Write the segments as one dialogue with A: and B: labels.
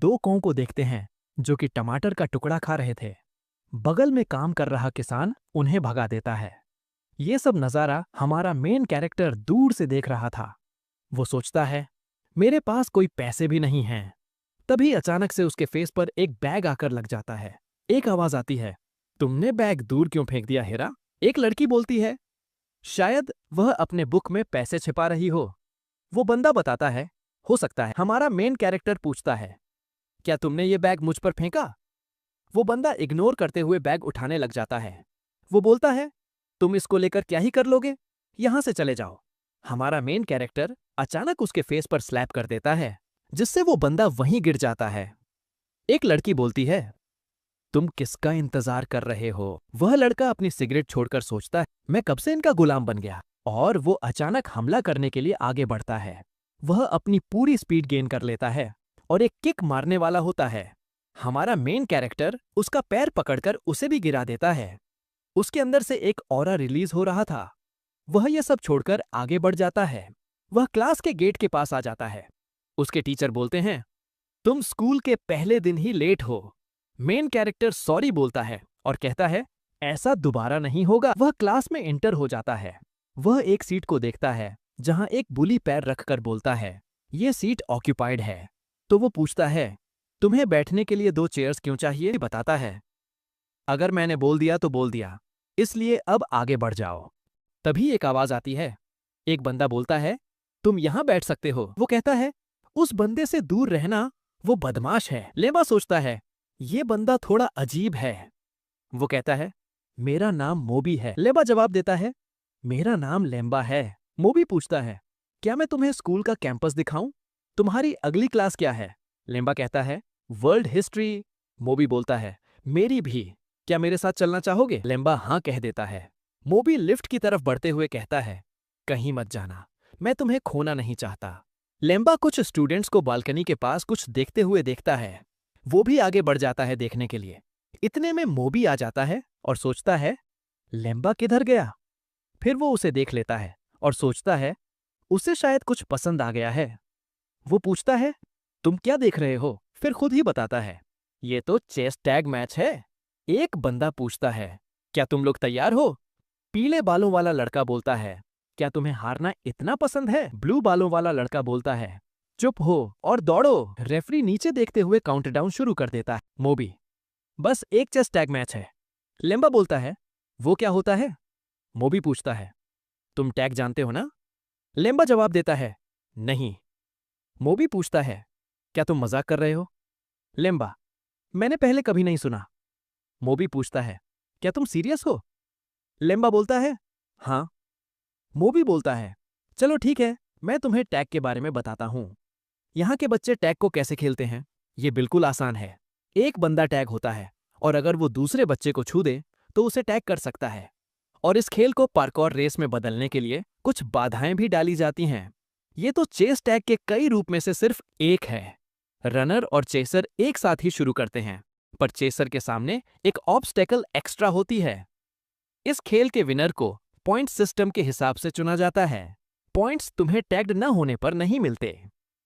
A: दो कौओं को देखते हैं जो कि टमाटर का टुकड़ा खा रहे थे। बगल में काम कर रहा किसान उन्हें भगा देता है। ये सब नज़ारा हमारा मेन कैरेक्टर दूर से देख रहा था। वो सोचता है, मेरे पास कोई पैसे भी नहीं हैं। तभी अचानक से उसके फेस पर एक बैग आकर लग जाता है। एक आवाज आती है, तुमने बैग दूर क्यों फेंक दिया हेरा? एक लड़की बोलती है, शायद वह अपने बुक में पैसे छिपा रही हो। वो बंदा बताता है, हो सकता है। हमारा मेन कैरेक्टर पूछता है, क्या तुमने ये बैग मुझ पर फेंका? वो बंदा इग्नोर करते हुए बैग उठाने लग जाता है। वो बोलता है, तुम इसको लेकर क्या ही कर लोगे? यहां से चले जाओ। हमारा मेन कैरेक्टर अचानक उसके फेस पर स्लैप कर देता है, जिससे वो बंदा वहीं गिर जाता है। एक लड़की बोलती है, तुम किसका इंतजार कर रहे हो? वह लड़का अपनी सिगरेट छोड़कर सोचता है, मैं कब से इनका गुलाम बन गया। और वो अचानक हमला करने के लिए आगे बढ़ता है। वह अपनी पूरी स्पीड गेन कर लेता है और एक किक मारने वाला होता है। हमारा मेन कैरेक्टर उसका पैर पकड़कर उसे भी गिरा देता है। उसके अंदर से एक ऑरा रिलीज हो रहा था। वह यह सब छोड़कर आगे बढ़ जाता है। वह क्लास के गेट के पास आ जाता है। उसके टीचर बोलते हैं, तुम स्कूल के पहले दिन ही लेट हो। मेन कैरेक्टर सॉरी बोलता है और कहता है, ऐसा दोबारा नहीं होगा। वह क्लास में एंटर हो जाता है। वह एक सीट को देखता है जहां एक बुली पैर रखकर बोलता है, यह सीट ऑक्यूपाइड है। तो वो पूछता है, तुम्हें बैठने के लिए 2 चेयर्स क्यों चाहिए? बताता है, अगर मैंने बोल दिया तो बोल दिया, इसलिए अब आगे बढ़ जाओ। तभी एक आवाज आती है। एक बंदा बोलता है, तुम यहां बैठ सकते हो। वो कहता है, उस बंदे से दूर रहना, वो बदमाश है। लेम्बा सोचता है, ये बंदा थोड़ा अजीब है। वो कहता है, मेरा नाम मोबी है। लेम्बा जवाब देता है, मेरा नाम लेम्बा है। मोबी पूछता है, क्या मैं तुम्हें स्कूल का कैंपस दिखाऊं? तुम्हारी अगली क्लास क्या है? लेम्बा कहता है, वर्ल्ड हिस्ट्री। मोबी बोलता है, मेरी भी। क्या मेरे साथ चलना चाहोगे? लेम्बा हाँ कह देता है। मोबी लिफ्ट की तरफ बढ़ते हुए कहता है, कहीं मत जाना, मैं तुम्हें खोना नहीं चाहता। लेम्बा कुछ स्टूडेंट्स को बालकनी के पास कुछ देखते हुए देखता है। वो भी आगे बढ़ जाता है देखने के लिए। इतने में मोबी आ जाता है और सोचता है, लेम्बा किधर गया? फिर वो उसे देख लेता है और सोचता है, उसे शायद कुछ पसंद आ गया है। वो पूछता है, तुम क्या देख रहे हो? फिर खुद ही बताता है, ये तो चेस टैग मैच है। एक बंदा पूछता है, क्या तुम लोग तैयार हो? पीले बालों वाला लड़का बोलता है, क्या तुम्हें हारना इतना पसंद है? ब्लू बालों वाला लड़का बोलता है, चुप हो और दौड़ो। रेफरी नीचे देखते हुए काउंटडाउन शुरू कर देता है। मोबी, बस एक चेस टैग मैच है। लेम्बा बोलता है, वो क्या होता है? मोबी पूछता है, तुम टैग जानते हो ना? लेम्बा जवाब देता है, नहीं। मोबी पूछता है, क्या तुम मजाक कर रहे हो? लेम्बा, मैंने पहले कभी नहीं सुना। मोबी पूछता है, क्या तुम सीरियस हो? लेम्बा बोलता है, हाँ। मोबी बोलता है, चलो ठीक है, मैं तुम्हें टैग के बारे में बताता हूं। यहाँ के बच्चे टैग को कैसे खेलते हैं, ये बिल्कुल आसान है। एक बंदा टैग होता है और अगर वो दूसरे बच्चे को छू दे तो उसे टैग कर सकता है। और इस खेल को पार्कोर रेस में बदलने के लिए कुछ बाधाएं भी डाली जाती हैं। ये तो चेस टैग के कई रूप में से सिर्फ एक है। रनर और चेसर एक साथ ही शुरू करते हैं, पर चेसर के सामने एक ऑब्स्टेकल एक्स्ट्रा होती है। इस खेल के विनर को पॉइंट सिस्टम के हिसाब से चुना जाता है। पॉइंट्स तुम्हें टैग्ड न होने पर नहीं मिलते,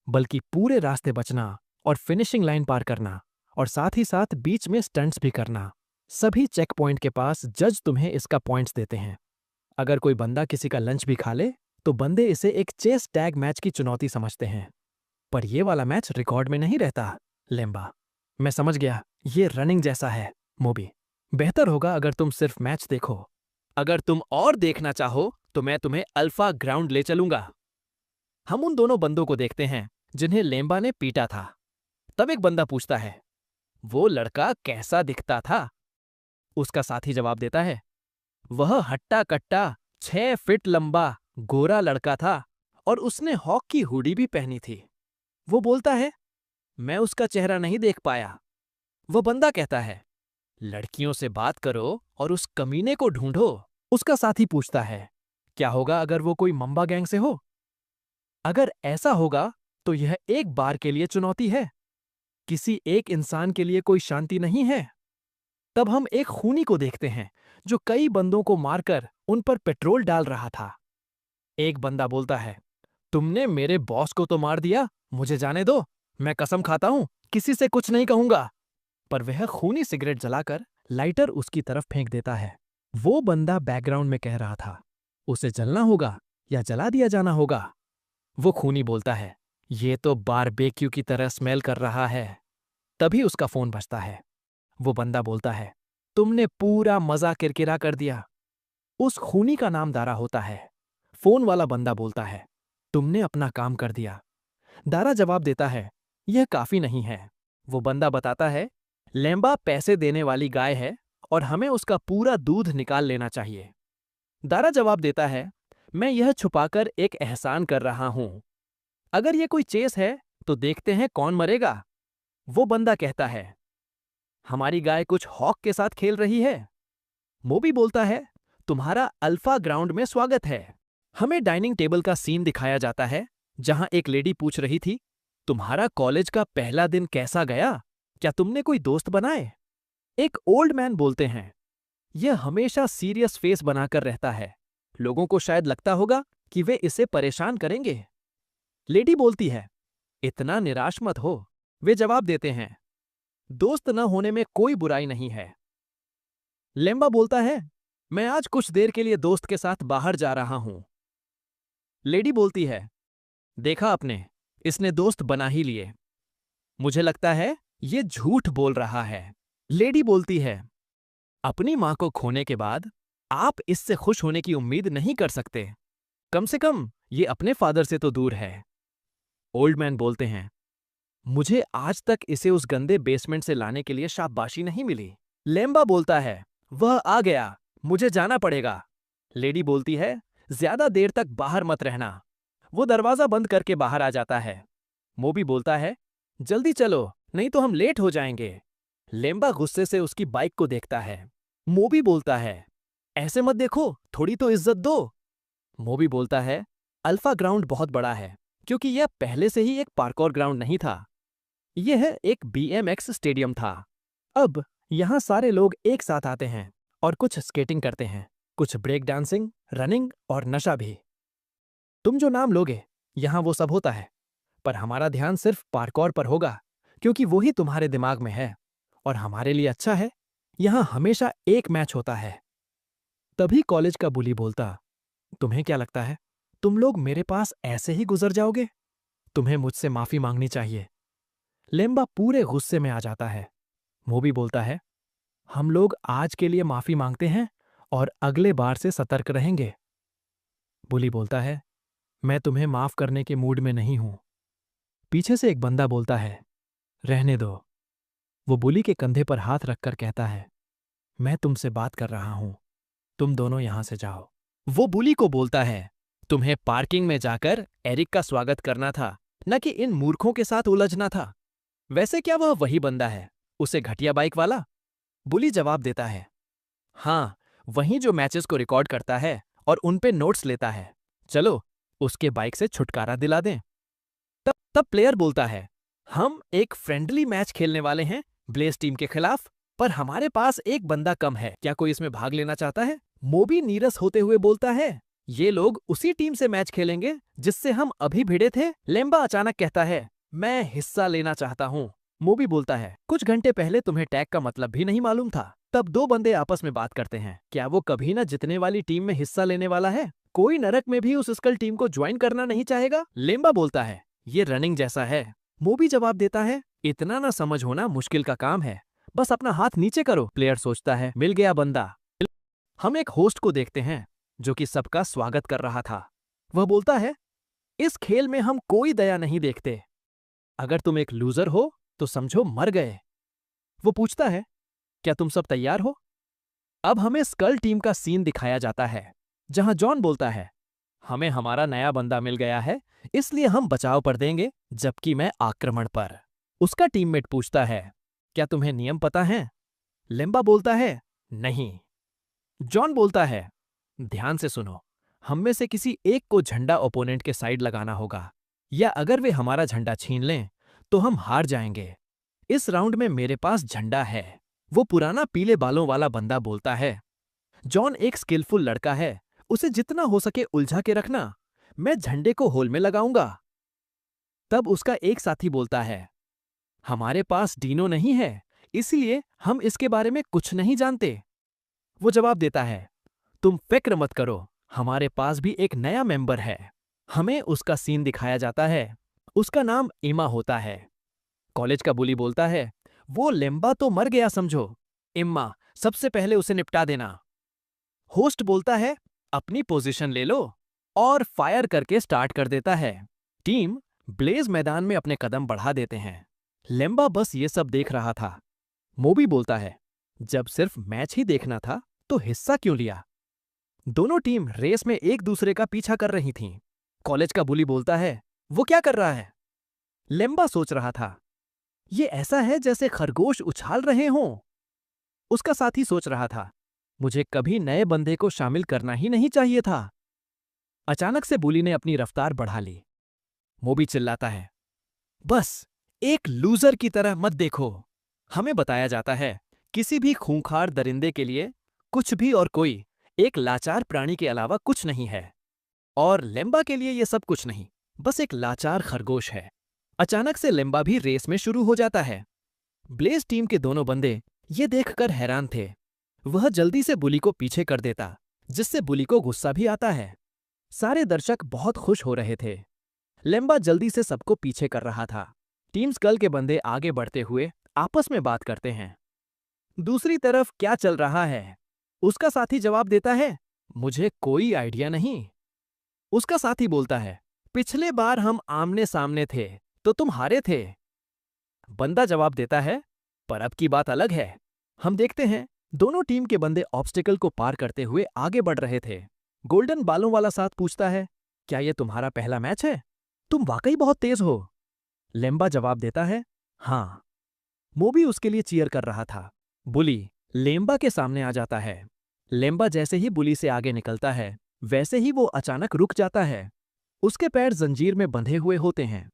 A: बल्कि पूरे रास्ते बचना और फिनिशिंग लाइन पार करना और साथ ही साथ बीच में स्टंट्स भी करना। सभी चेक पॉइंट के पास जज तुम्हें इसका पॉइंट्स देते हैं। अगर कोई बंदा किसी का लंच भी खा ले तो बंदे इसे एक चेस टैग मैच की चुनौती समझते हैं। पर यह वाला मैच रिकॉर्ड में नहीं रहता। लेम्बा, मैं समझ गया, ये रनिंग जैसा है। मोबी, बेहतर होगा अगर तुम सिर्फ मैच देखो। अगर तुम और देखना चाहो तो मैं तुम्हें अल्फा ग्राउंड ले चलूंगा। हम उन दोनों बंदों को देखते हैं जिन्हें लेम्बा ने पीटा था। तब एक बंदा पूछता है, वो लड़का कैसा दिखता था? उसका साथी जवाब देता है, वह हट्टा कट्टा 6 फीट लंबा गोरा लड़का था और उसने हॉक की हुडी भी पहनी थी। वो बोलता है, मैं उसका चेहरा नहीं देख पाया। वो बंदा कहता है, लड़कियों से बात करो और उस कमीने को ढूंढो। उसका साथी पूछता है, क्या होगा अगर वो कोई मंबा गैंग से हो? अगर ऐसा होगा तो यह एक बार के लिए चुनौती है। किसी एक इंसान के लिए कोई शांति नहीं है। तब हम एक खूनी को देखते हैं जो कई बंदों को मारकर उन पर पेट्रोल डाल रहा था। एक बंदा बोलता है, तुमने मेरे बॉस को तो मार दिया, मुझे जाने दो, मैं कसम खाता हूं किसी से कुछ नहीं कहूंगा। पर वह खूनी सिगरेट जलाकर लाइटर उसकी तरफ फेंक देता है। वो बंदा बैकग्राउंड में कह रहा था, उसे जलना होगा या जला दिया जाना होगा। वो खूनी बोलता है, ये तो बारबेक्यू की तरह स्मेल कर रहा है। तभी उसका फोन बजता है। वो बंदा बोलता है, तुमने पूरा मजा किरकिरा कर दिया। उस खूनी का नाम दारा होता है। फोन वाला बंदा बोलता है, तुमने अपना काम कर दिया। दारा जवाब देता है, यह काफी नहीं है। वो बंदा बताता है, लेम्बा पैसे देने वाली गाय है और हमें उसका पूरा दूध निकाल लेना चाहिए। दारा जवाब देता है, मैं यह छुपाकर एक एहसान कर रहा हूं। अगर यह कोई चेस है तो देखते हैं कौन मरेगा। वो बंदा कहता है, हमारी गाय कुछ हॉक के साथ खेल रही है। मोबी बोलता है, तुम्हारा अल्फा ग्राउंड में स्वागत है। हमें डाइनिंग टेबल का सीन दिखाया जाता है जहां एक लेडी पूछ रही थी, तुम्हारा कॉलेज का पहला दिन कैसा गया? क्या तुमने कोई दोस्त बनाए? एक ओल्ड मैन बोलते हैं, यह हमेशा सीरियस फेस बनाकर रहता है। लोगों को शायद लगता होगा कि वे इसे परेशान करेंगे। लेडी बोलती है, इतना निराश मत हो। वे जवाब देते हैं, दोस्त न होने में कोई बुराई नहीं है। लेम्बा बोलता है, मैं आज कुछ देर के लिए दोस्त के साथ बाहर जा रहा हूं। लेडी बोलती है, देखा आपने, इसने दोस्त बना ही लिए। मुझे लगता है ये झूठ बोल रहा है। लेडी बोलती है, अपनी मां को खोने के बाद आप इससे खुश होने की उम्मीद नहीं कर सकते। कम से कम ये अपने फादर से तो दूर है। ओल्ड मैन बोलते हैं, मुझे आज तक इसे उस गंदे बेसमेंट से लाने के लिए शाबाशी नहीं मिली। लेम्बा बोलता है, वह आ गया, मुझे जाना पड़ेगा। लेडी बोलती है, ज्यादा देर तक बाहर मत रहना। वो दरवाजा बंद करके बाहर आ जाता है। मोबी बोलता है, जल्दी चलो, नहीं तो हम लेट हो जाएंगे। लेम्बा गुस्से से उसकी बाइक को देखता है। मोबी बोलता है, ऐसे मत देखो, थोड़ी तो इज्जत दो। मोबी बोलता है, अल्फा ग्राउंड बहुत बड़ा है, क्योंकि यह पहले से ही एक पार्कोर ग्राउंड नहीं था। यह एक BMX स्टेडियम था। अब यहाँ सारे लोग एक साथ आते हैं और कुछ स्केटिंग करते हैं, कुछ ब्रेक डांसिंग, रनिंग और नशा भी। तुम जो नाम लोगे, यहाँ वो सब होता है, पर हमारा ध्यान सिर्फ पार्कोर पर होगा, क्योंकि वो ही तुम्हारे दिमाग में है और हमारे लिए अच्छा है। यहाँ हमेशा एक मैच होता है। तभी कॉलेज का बुली बोलता, तुम्हें क्या लगता है, तुम लोग मेरे पास ऐसे ही गुजर जाओगे? तुम्हें मुझसे माफी मांगनी चाहिए। लेम्बा पूरे गुस्से में आ जाता है। मोबी बोलता है, हम लोग आज के लिए माफी मांगते हैं और अगले बार से सतर्क रहेंगे। बुली बोलता है, मैं तुम्हें माफ करने के मूड में नहीं हूं। पीछे से एक बंदा बोलता है, रहने दो। वो बुली के कंधे पर हाथ रखकर कहता है, मैं तुमसे बात कर रहा हूं, तुम दोनों यहां से जाओ। वो बुली को बोलता है, तुम्हें पार्किंग में जाकर एरिक का स्वागत करना था, न कि इन मूर्खों के साथ उलझना था। वैसे क्या वह वही बंदा है, उसे घटिया बाइक वाला? बुली जवाब देता है, हाँ, वही जो मैचेस को रिकॉर्ड करता है और उन पे नोट्स लेता है। चलो उसके बाइक से छुटकारा दिला दें। तब प्लेयर बोलता है, हम एक फ्रेंडली मैच खेलने वाले हैं ब्लेज टीम के खिलाफ, पर हमारे पास एक बंदा कम है। क्या कोई इसमें भाग लेना चाहता है? मोबी नीरस होते हुए बोलता है, ये लोग उसी टीम से मैच खेलेंगे जिससे हम अभी भिड़े थे। लेम्बा अचानक कहता है, मैं हिस्सा लेना चाहता हूँ। मोबी बोलता है, कुछ घंटे पहले तुम्हें टैग का मतलब भी नहीं मालूम था। तब दो बंदे आपस में बात करते हैं, क्या वो कभी ना जितने वाली टीम में हिस्सा लेने वाला है? कोई नरक में भी उस स्कल टीम को ज्वाइन करना नहीं चाहेगा? लेम्बा बोलता है, ये रनिंग जैसा है। मोबी जवाब देता है, इतना ना समझ होना मुश्किल का काम है, बस अपना हाथ नीचे करो। प्लेयर सोचता है, मिल गया बंदा। हम एक होस्ट को देखते हैं जो कि सबका स्वागत कर रहा था। वह बोलता है, इस खेल में हम कोई दया नहीं देखते। अगर तुम एक लूजर हो तो समझो मर गए। वो पूछता है, क्या तुम सब तैयार हो? अब हमें स्कल टीम का सीन दिखाया जाता है जहां जॉन बोलता है, हमें हमारा नया बंदा मिल गया है, इसलिए हम बचाव पर देंगे जबकि मैं आक्रमण पर। उसका टीममेट पूछता है, क्या तुम्हें नियम पता है? लेम्बा बोलता है, नहीं। जॉन बोलता है, ध्यान से सुनो, हम में से किसी एक को झंडा ओपोनेंट के साइड लगाना होगा, या अगर वे हमारा झंडा छीन लें तो हम हार जाएंगे। इस राउंड में मेरे पास झंडा है। वो पुराना पीले बालों वाला बंदा बोलता है, जॉन एक स्किलफुल लड़का है, उसे जितना हो सके उलझा के रखना, मैं झंडे को होल में लगाऊंगा। तब उसका एक साथी बोलता है, हमारे पास डीनो नहीं है, इसलिए हम इसके बारे में कुछ नहीं जानते। वो जवाब देता है, तुम फिक्र मत करो, हमारे पास भी एक नया मेंबर है। हमें उसका सीन दिखाया जाता है। उसका नाम इमा होता है। कॉलेज का बुली बोलता है, वो लेम्बा तो मर गया समझो। इम्मा, सबसे पहले उसे निपटा देना। होस्ट बोलता है, अपनी पोजीशन ले लो, और फायर करके स्टार्ट कर देता है। टीम ब्लेज मैदान में अपने कदम बढ़ा देते हैं। लेम्बा बस ये सब देख रहा था। मोबी बोलता है, जब सिर्फ मैच ही देखना था तो हिस्सा क्यों लिया? दोनों टीम रेस में एक दूसरे का पीछा कर रही थीं। कॉलेज का बुली बोलता है, वो क्या कर रहा है? लेम्बा सोच रहा था, ये ऐसा है जैसे खरगोश उछाल रहे हों। उसका साथी सोच रहा था, मुझे कभी नए बंदे को शामिल करना ही नहीं चाहिए था। अचानक से बुली ने अपनी रफ्तार बढ़ा ली। मोबी चिल्लाता है, बस एक लूजर की तरह मत देखो। हमें बताया जाता है, किसी भी खूंखार दरिंदे के लिए कुछ भी और कोई एक लाचार प्राणी के अलावा कुछ नहीं है। और लेम्बा के लिए ये सब कुछ नहीं, बस एक लाचार खरगोश है। अचानक से लेम्बा भी रेस में शुरू हो जाता है। ब्लेज टीम के दोनों बंदे ये देखकर हैरान थे। वह जल्दी से बुली को पीछे कर देता, जिससे बुली को गुस्सा भी आता है। सारे दर्शक बहुत खुश हो रहे थे। लेम्बा जल्दी से सबको पीछे कर रहा था। टीम स्कल के बंदे आगे बढ़ते हुए आपस में बात करते हैं। दूसरी तरफ क्या चल रहा है? उसका साथी जवाब देता है, मुझे कोई आइडिया नहीं। उसका साथी बोलता है, पिछले बार हम आमने सामने थे तो तुम हारे थे। बंदा जवाब देता है, पर अब की बात अलग है। हम देखते हैं दोनों टीम के बंदे ऑब्स्टिकल को पार करते हुए आगे बढ़ रहे थे। गोल्डन बालों वाला साथ पूछता है, क्या यह तुम्हारा पहला मैच है? तुम वाकई बहुत तेज हो। लेम्बा जवाब देता है, हाँ। मोबी उसके लिए चीयर कर रहा था। बुली लेम्बा के सामने आ जाता है। लेम्बा जैसे ही बुली से आगे निकलता है, वैसे ही वो अचानक रुक जाता है। उसके पैर जंजीर में बंधे हुए होते हैं।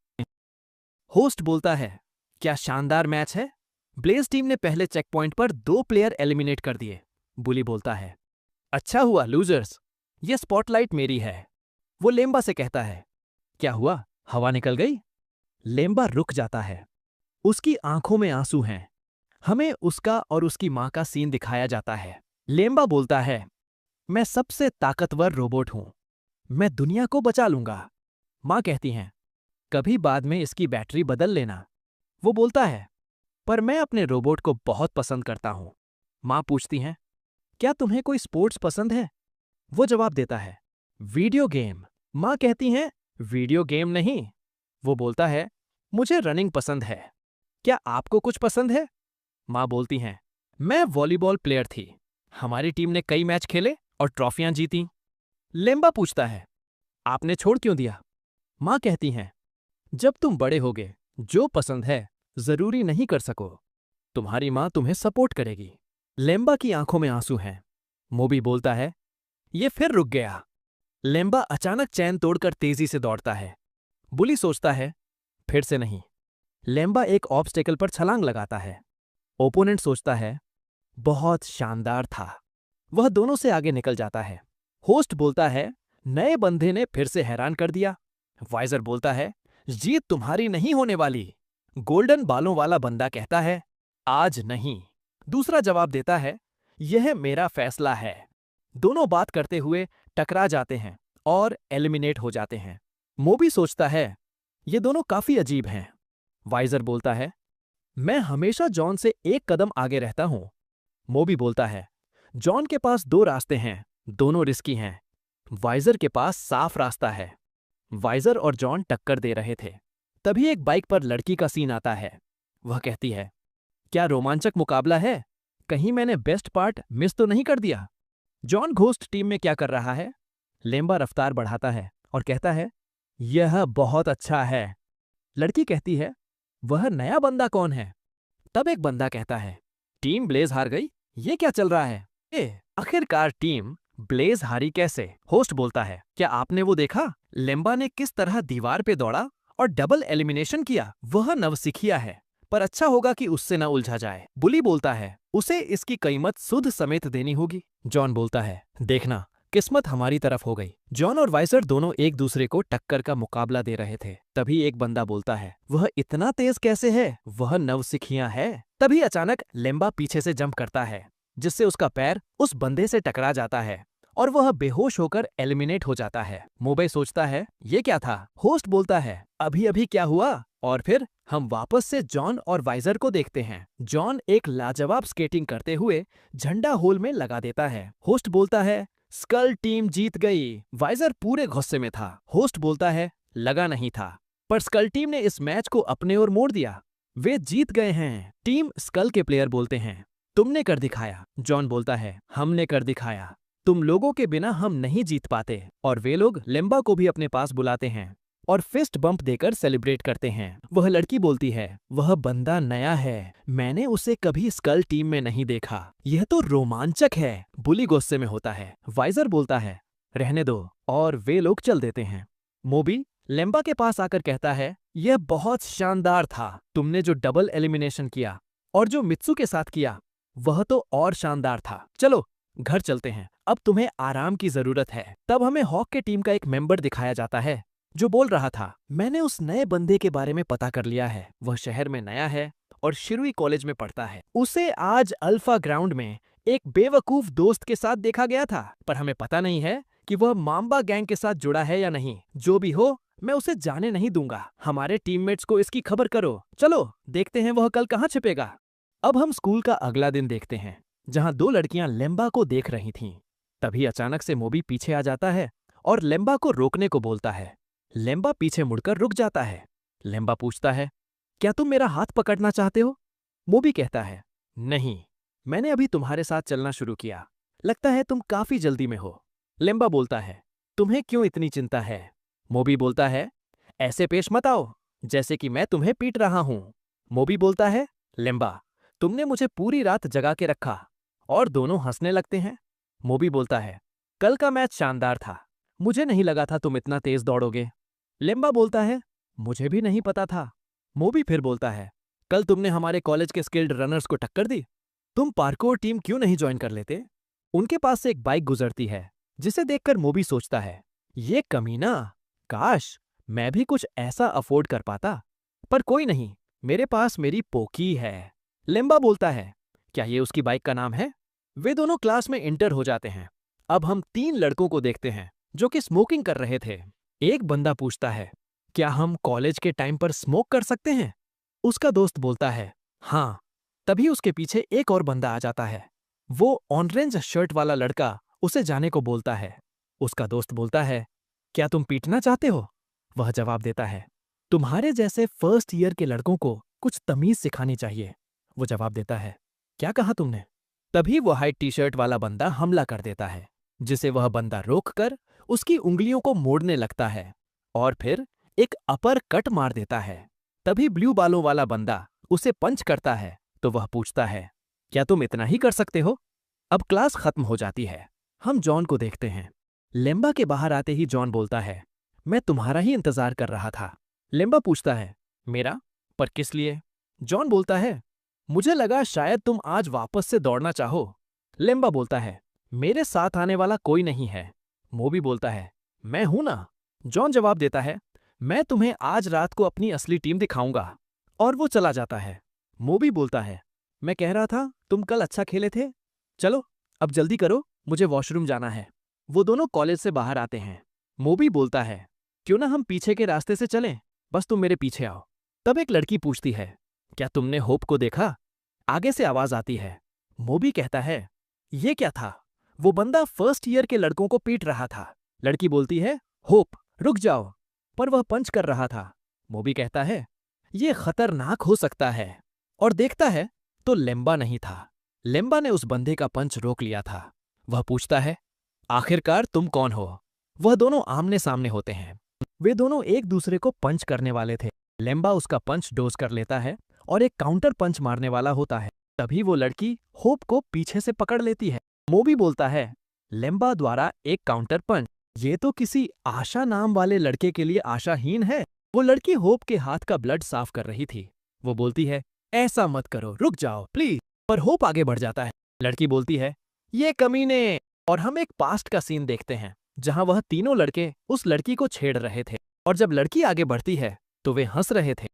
A: होस्ट बोलता है, क्या शानदार मैच है। ब्लेज टीम ने पहले चेक पॉइंट पर 2 प्लेयर एलिमिनेट कर दिए। बुली बोलता है, अच्छा हुआ लूजर्स, ये स्पॉटलाइट मेरी है। वो लेम्बा से कहता है, क्या हुआ, हवा निकल गई? लेम्बा रुक जाता है। उसकी आंखों में आंसू हैं। हमें उसका और उसकी मां का सीन दिखाया जाता है। लेम्बा बोलता है, मैं सबसे ताकतवर रोबोट हूं, मैं दुनिया को बचा लूंगा। मां कहती हैं, कभी बाद में इसकी बैटरी बदल लेना। वो बोलता है, पर मैं अपने रोबोट को बहुत पसंद करता हूं। मां पूछती हैं, क्या तुम्हें कोई स्पोर्ट्स पसंद है? वो जवाब देता है, वीडियो गेम। मां कहती हैं, वीडियो गेम नहीं। वो बोलता है, मुझे रनिंग पसंद है। क्या आपको कुछ पसंद है? मां बोलती हैं, मैं वॉलीबॉल प्लेयर थी, हमारी टीम ने कई मैच खेले और ट्रॉफियां जीती। लेम्बा पूछता है, आपने छोड़ क्यों दिया? मां कहती हैं, जब तुम बड़े होगे, जो पसंद है जरूरी नहीं कर सको। तुम्हारी मां तुम्हें सपोर्ट करेगी। लेम्बा की आंखों में आंसू हैं। मोबी बोलता है, ये फिर रुक गया। लेम्बा अचानक चैन तोड़कर तेजी से दौड़ता है। बुली सोचता है, फिर से नहीं। लेम्बा एक ऑब्स्टेकल पर छलांग लगाता है। ओपोनेंट सोचता है, बहुत शानदार था। वह दोनों से आगे निकल जाता है। होस्ट बोलता है, नए बंदे ने फिर से हैरान कर दिया। वाइजर बोलता है, जीत तुम्हारी नहीं होने वाली। गोल्डन बालों वाला बंदा कहता है, आज नहीं। दूसरा जवाब देता है, यह मेरा फैसला है। दोनों बात करते हुए टकरा जाते हैं और एलिमिनेट हो जाते हैं। मोबी सोचता है, ये दोनों काफी अजीब हैं। वाइजर बोलता है, मैं हमेशा जॉन से एक कदम आगे रहता हूं। मोबी बोलता है, जॉन के पास 2 रास्ते हैं, दोनों रिस्की हैं। वाइजर के पास साफ रास्ता है। वाइजर और जॉन टक्कर दे रहे थे। तभी एक बाइक पर लड़की का सीन आता है। वह कहती है, क्या रोमांचक मुकाबला है? कहीं मैंने बेस्ट पार्ट मिस तो नहीं कर दिया? जॉन घोस्ट टीम में क्या कर रहा है? लेम्बा रफ्तार बढ़ाता है और कहता है, यह बहुत अच्छा है। लड़की कहती है, वह नया बंदा कौन है? तब एक बंदा कहता है, टीम ब्लेज हार गई, ये क्या चल रहा है? आखिरकार टीम ब्लेज हारी कैसे? होस्ट बोलता है, क्या आपने वो देखा? लेम्बा ने किस तरह दीवार पे दौड़ा और डबल एलिमिनेशन किया। वह नवसिखिया है, पर अच्छा होगा कि उससे न उलझा जाए। बुली बोलता है, उसे इसकी कीमत सुध समेत देनी होगी। जॉन बोलता है, देखना किस्मत हमारी तरफ हो गई। जॉन और वाइजर दोनों एक दूसरे को टक्कर का मुकाबला दे रहे थे। तभी एक बंदा बोलता है, वह इतना तेज कैसे है? वह नवसिखिया है। तभी अचानक लेम्बा पीछे से जंप करता है, जिससे उसका पैर उस बंदे से टकरा जाता है और वह बेहोश होकर एलिमिनेट हो जाता है। मोबे सोचता है, ये क्या था? होस्ट बोलता है, अभी अभी क्या हुआ? और फिर हम वापस से जॉन और वाइजर को देखते हैं। जॉन एक लाजवाब स्केटिंग करते हुए झंडा होल में लगा देता है। होस्ट बोलता है, स्कल टीम जीत गई। वाइजर पूरे गुस्से में था। होस्ट बोलता है, लगा नहीं था, पर स्कल टीम ने इस मैच को अपने ओर मोड़ दिया। वे जीत गए हैं। टीम स्कल के प्लेयर बोलते हैं, तुमने कर दिखाया। जॉन बोलता है, हमने कर दिखाया। तुम लोगों के बिना हम नहीं जीत पाते। और वे लोग लेम्बा को भी अपने पास बुलाते हैं और फिस्ट बम्प देकर सेलिब्रेट करते हैं। वह लड़की बोलती है, वह बंदा नया है, मैंने उसे कभी स्कल टीम में नहीं देखा। यह तो रोमांचक है। बुली गुस्से में होता है। वाइजर बोलता है, रहने दो, और वे लोग चल देते हैं। मोबी लेम्बा के पास आकर कहता है, यह बहुत शानदार था। तुमने जो डबल एलिमिनेशन किया और जो मित्सु के साथ किया, वह तो और शानदार था। चलो घर चलते हैं, अब तुम्हें आराम की जरूरत है। तब हमें हॉक के टीम का एक मेंबर दिखाया जाता है जो बोल रहा था, मैंने उस नए बंदे के बारे में पता कर लिया है। वह शहर में नया है और शिरुई कॉलेज में पढ़ता है। उसे आज अल्फा ग्राउंड में एक बेवकूफ दोस्त के साथ देखा गया था, पर हमें पता नहीं है कि वह माम्बा गैंग के साथ जुड़ा है या नहीं। जो भी हो, मैं उसे जाने नहीं दूंगा। हमारे टीममेट्स को इसकी खबर करो। चलो देखते हैं वह कल कहाँ छिपेगा। अब हम स्कूल का अगला दिन देखते हैं, जहां दो लड़कियां लेम्बा को देख रही थीं। तभी अचानक से मोबी पीछे आ जाता है और लेम्बा को रोकने को बोलता है। लेम्बा पीछे मुड़कर रुक जाता है। लेम्बा पूछता है, क्या तुम मेरा हाथ पकड़ना चाहते हो? मोबी कहता है, नहीं, मैंने अभी तुम्हारे साथ चलना शुरू किया। लगता है तुम काफी जल्दी में हो। लेम्बा बोलता है, तुम्हें क्यों इतनी चिंता है? मोबी बोलता है, ऐसे पेश मत आओ जैसे कि मैं तुम्हें पीट रहा हूं। मोबी बोलता है, लेम्बा, तुमने मुझे पूरी रात जगा के रखा। और दोनों हंसने लगते हैं। मोबी बोलता है, कल का मैच शानदार था, मुझे नहीं लगा था तुम इतना तेज दौड़ोगे। लेम्बा बोलता है, मुझे भी नहीं पता था। मोबी फिर बोलता है, कल तुमने हमारे कॉलेज के स्किल्ड रनर्स को टक्कर दी। तुम पार्कोर टीम क्यों नहीं ज्वाइन कर लेते? उनके पास से एक बाइक गुजरती है, जिसे देखकर मोबी सोचता है, ये कमीना, काश मैं भी कुछ ऐसा अफोर्ड कर पाता। पर कोई नहीं, मेरे पास मेरी पोकी है। लेम्बा बोलता है, क्या ये उसकी बाइक का नाम है? वे दोनों क्लास में इंटर हो जाते हैं। अब हम तीन लड़कों को देखते हैं जो कि स्मोकिंग कर रहे थे। एक बंदा पूछता है, क्या हम कॉलेज के टाइम पर स्मोक कर सकते हैं? उसका दोस्त बोलता है, हाँ। तभी उसके पीछे एक और बंदा आ जाता है। वो ऑरेंज शर्ट वाला लड़का उसे जाने को बोलता है। उसका दोस्त बोलता है, क्या तुम पीटना चाहते हो? वह जवाब देता है, तुम्हारे जैसे फर्स्ट ईयर के लड़कों को कुछ तमीज सिखानी चाहिए। वो जवाब देता है, क्या कहा तुमने? तभी वो व्हाइट टी शर्ट वाला बंदा हमला कर देता है, जिसे वह बंदा रोककर उसकी उंगलियों को मोड़ने लगता है और फिर एक अपर कट मार देता है। तभी ब्लू बालों वाला बंदा उसे पंच करता है तो वह पूछता है, क्या तुम इतना ही कर सकते हो? अब क्लास खत्म हो जाती है। हम जॉन को देखते हैं। लेम्बा के बाहर आते ही जॉन बोलता है, मैं तुम्हारा ही इंतजार कर रहा था। लेम्बा पूछता है, मेरा? पर किस लिए? जॉन बोलता है, मुझे लगा शायद तुम आज वापस से दौड़ना चाहो। लेम्बा बोलता है, मेरे साथ आने वाला कोई नहीं है। मोबी बोलता है, मैं हूं ना। जॉन जवाब देता है, मैं तुम्हें आज रात को अपनी असली टीम दिखाऊंगा। और वो चला जाता है। मोबी बोलता है, मैं कह रहा था तुम कल अच्छा खेले थे। चलो अब जल्दी करो, मुझे वॉशरूम जाना है। वो दोनों कॉलेज से बाहर आते हैं। मोबी बोलता है, क्यों ना हम पीछे के रास्ते से चलें, बस तुम मेरे पीछे आओ। तब एक लड़की पूछती है, क्या तुमने होप को देखा? आगे से आवाज आती है। मोबी कहता है, ये क्या था? वो बंदा फर्स्ट ईयर के लड़कों को पीट रहा था। लड़की बोलती है, होप रुक जाओ, पर वह पंच कर रहा था। मोबी कहता है, ये खतरनाक हो सकता है, और देखता है तो लेम्बा नहीं था। लेम्बा ने उस बंदे का पंच रोक लिया था। वह पूछता है, आखिरकार तुम कौन हो? वह दोनों आमने सामने होते हैं। वे दोनों एक दूसरे को पंच करने वाले थे। लेम्बा उसका पंच डोज कर लेता है और एक काउंटर पंच मारने वाला होता है। तभी वो लड़की होप को पीछे से पकड़ लेती है। मोबी बोलता है, लेम्बा द्वारा एक काउंटर पंच, ये तो किसी आशा नाम वाले लड़के के लिए आशाहीन है। वो लड़की होप के हाथ का ब्लड साफ कर रही थी। वो बोलती है, ऐसा मत करो, रुक जाओ प्लीज। पर होप आगे बढ़ जाता है। लड़की बोलती है, ये कमीने, और हम एक पास्ट का सीन देखते हैं जहां वह तीनों लड़के उस लड़की को छेड़ रहे थे और जब लड़की आगे बढ़ती है तो वे हंस रहे थे।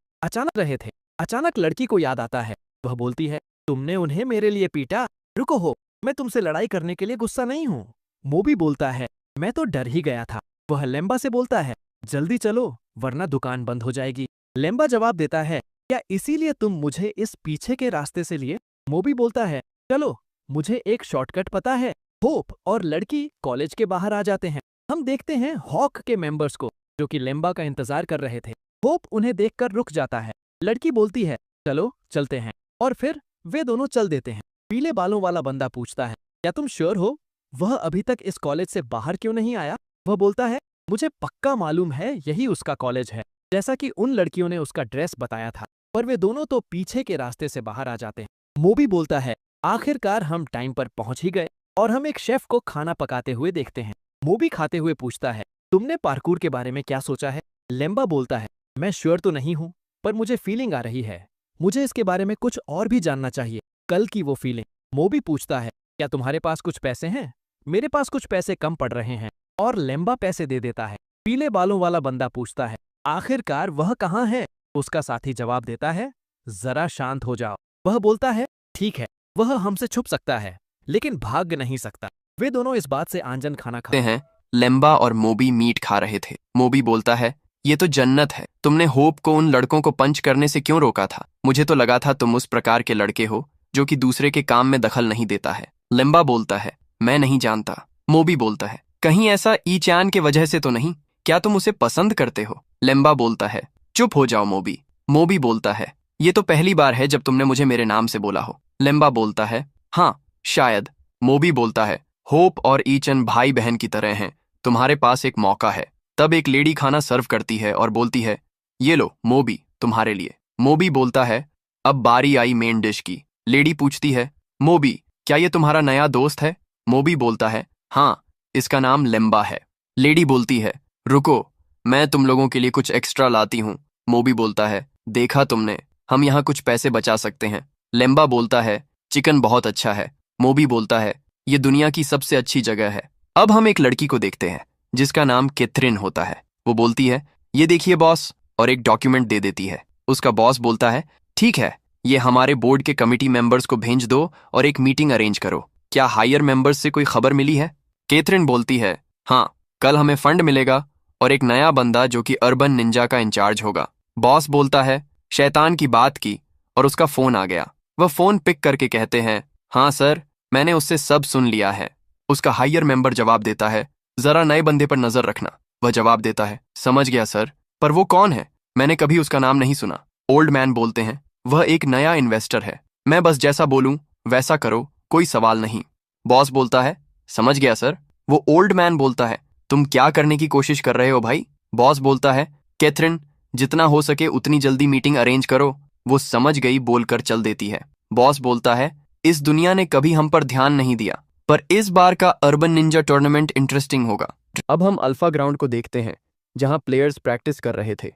A: अचानक लड़की को याद आता है। वह बोलती है, तुमने उन्हें मेरे लिए पीटा? रुको हो, मैं तुमसे लड़ाई करने के लिए गुस्सा नहीं हूँ। मोबी बोलता है, मैं तो डर ही गया था। वह लेम्बा से बोलता है, जल्दी चलो वरना दुकान बंद हो जाएगी। लेम्बा जवाब देता है, क्या इसीलिए तुम मुझे इस पीछे के रास्ते से लिए? मोबी बोलता है, चलो मुझे एक शॉर्टकट पता है। होप और लड़की कॉलेज के बाहर आ जाते हैं। हम देखते हैं हॉक के मेंबर्स को जो कि लेम्बा का इंतजार कर रहे थे। होप उन्हें देखकर रुक जाता है। लड़की बोलती है, चलो चलते हैं, और फिर वे दोनों चल देते हैं। पीले बालों वाला बंदा पूछता है, क्या तुम श्योर हो वह अभी तक इस कॉलेज से बाहर क्यों नहीं आया? वह बोलता है, मुझे पक्का मालूम है यही उसका कॉलेज है, जैसा कि उन लड़कियों ने उसका ड्रेस बताया था। पर वे दोनों तो पीछे के रास्ते से बाहर आ जाते हैं। मोबी बोलता है, आखिरकार हम टाइम पर पहुंच ही गए। और हम एक शेफ को खाना पकाते हुए देखते हैं। मोबी खाते हुए पूछता है, तुमने पार्कूर के बारे में क्या सोचा है? लेम्बा बोलता है, मैं श्योर तो नहीं हूं, पर मुझे फीलिंग आ रही है। मुझे इसके बारे में कुछ और भी जानना चाहिए। कल की वो फीलिंग। मोबी पूछता है, क्या तुम्हारे पास कुछ पैसे हैं? मेरे पास कुछ पैसे कम पड़ रहे हैं। और लेम्बा पैसे दे देता है। पीले बालों वाला बंदा पूछता है, आखिरकार वह कहाँ है? उसका साथी जवाब देता है, जरा शांत हो जाओ। वह बोलता है, ठीक है, वह हमसे छुप सकता है लेकिन भाग नहीं सकता। वे दोनों इस बात से आंजन खाना खाते
B: हैं। लेम्बा और मोबी मीट खा रहे थे। मोबी बोलता है, ये तो जन्नत है। तुमने होप को उन लड़कों को पंच करने से क्यों रोका था? मुझे तो लगा था तुम उस प्रकार के लड़के हो जो कि दूसरे के काम में दखल नहीं देता है। लेम्बा बोलता है, मैं नहीं जानता। मोबी बोलता है, कहीं ऐसा ईचान के वजह से तो नहीं? क्या तुम उसे पसंद करते हो? लेम्बा बोलता है, चुप हो जाओ मोबी। मोबी बोलता है, ये तो पहली बार है जब तुमने मुझे मेरे नाम से बोला हो। लेम्बा बोलता है, हाँ शायद। मोबी बोलता है, होप और ईचन भाई बहन की तरह हैं। तुम्हारे पास एक मौका है। तब एक लेडी खाना सर्व करती है और बोलती है, ये लो मोबी, तुम्हारे लिए। मोबी बोलता है, अब बारी आई मेन डिश की। लेडी पूछती है, मोबी, क्या ये तुम्हारा नया दोस्त है? मोबी बोलता है, हाँ, इसका नाम लेम्बा है। लेडी बोलती है, रुको, मैं तुम लोगों के लिए कुछ एक्स्ट्रा लाती हूँ। मोबी बोलता है, देखा तुमने, हम यहाँ कुछ पैसे बचा सकते हैं। लेम्बा बोलता है, चिकन बहुत अच्छा है। मोबी बोलता है, ये दुनिया की सबसे अच्छी जगह है। अब हम एक लड़की को देखते हैं जिसका नाम कैथरीन होता है। वो बोलती है, ये देखिए बॉस, और एक डॉक्यूमेंट दे देती है। उसका बॉस बोलता है, ठीक है, ये हमारे बोर्ड के कमिटी मेंबर्स को भेज दो और एक मीटिंग अरेंज करो। क्या हायर मेंबर्स से कोई खबर मिली है? कैथरीन बोलती है, हाँ, कल हमें फंड मिलेगा और एक नया बंदा जो कि अर्बन निंजा का इंचार्ज होगा। बॉस बोलता है, शैतान की बात की और उसका फोन आ गया। वह फोन पिक करके कहते हैं, हाँ सर, मैंने उससे सब सुन लिया है। उसका हायर मेंबर जवाब देता है, जरा नए बंदे पर नजर रखना। वह जवाब देता है, समझ गया सर, पर वो कौन है? मैंने कभी उसका नाम नहीं सुना। ओल्ड मैन बोलते हैं, वह एक नया इन्वेस्टर है। मैं बस जैसा बोलूं वैसा करो, कोई सवाल नहीं। बॉस बोलता है, समझ गया सर। वो ओल्ड मैन बोलता है, तुम क्या करने की कोशिश कर रहे हो भाई? बॉस बोलता है, कैथरीन, जितना हो सके उतनी जल्दी मीटिंग अरेंज करो। वो समझ गई बोलकर चल देती है। बॉस बोलता है, इस दुनिया ने कभी हम पर ध्यान नहीं दिया, पर इस बार का अर्बन निंजा टूर्नामेंट इंटरेस्टिंग होगा। अब हम अल्फा ग्राउंड को देखते हैं जहां प्लेयर्स प्रैक्टिस कर रहे थे।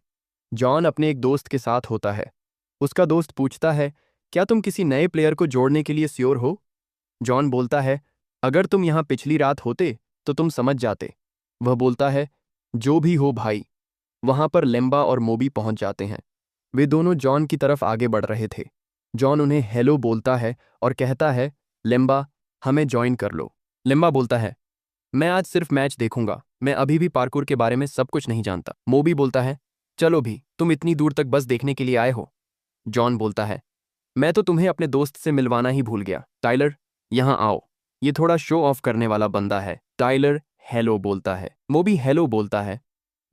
B: जॉन अपने एक दोस्त के साथ होता है। उसका दोस्त पूछता है, क्या तुम किसी नए प्लेयर को जोड़ने के लिए श्योर हो? जॉन बोलता है, अगर तुम यहां पिछली रात होते तो तुम समझ जाते। वह बोलता है, जो भी हो भाई। वहां पर लेम्बा और मोबी पहुंच जाते हैं। वे दोनों जॉन की तरफ आगे बढ़ रहे थे। जॉन उन्हें हेलो बोलता है और कहता है, लेम्बा, हमें ज्वाइन कर लो। लेम्बा बोलता है, मैं आज सिर्फ मैच देखूंगा, मैं अभी भी पार्कूर के बारे में सब कुछ नहीं जानता। मोबी बोलता है, चलो भी, तुम इतनी दूर तक बस देखने के लिए आए हो। जॉन बोलता है, मैं तो तुम्हें अपने दोस्त से मिलवाना ही भूल गया। टाइलर, यहाँ आओ, ये थोड़ा शो ऑफ करने वाला बंदा है। टाइलर हेलो बोलता है। मोबी हेलो बोलता है,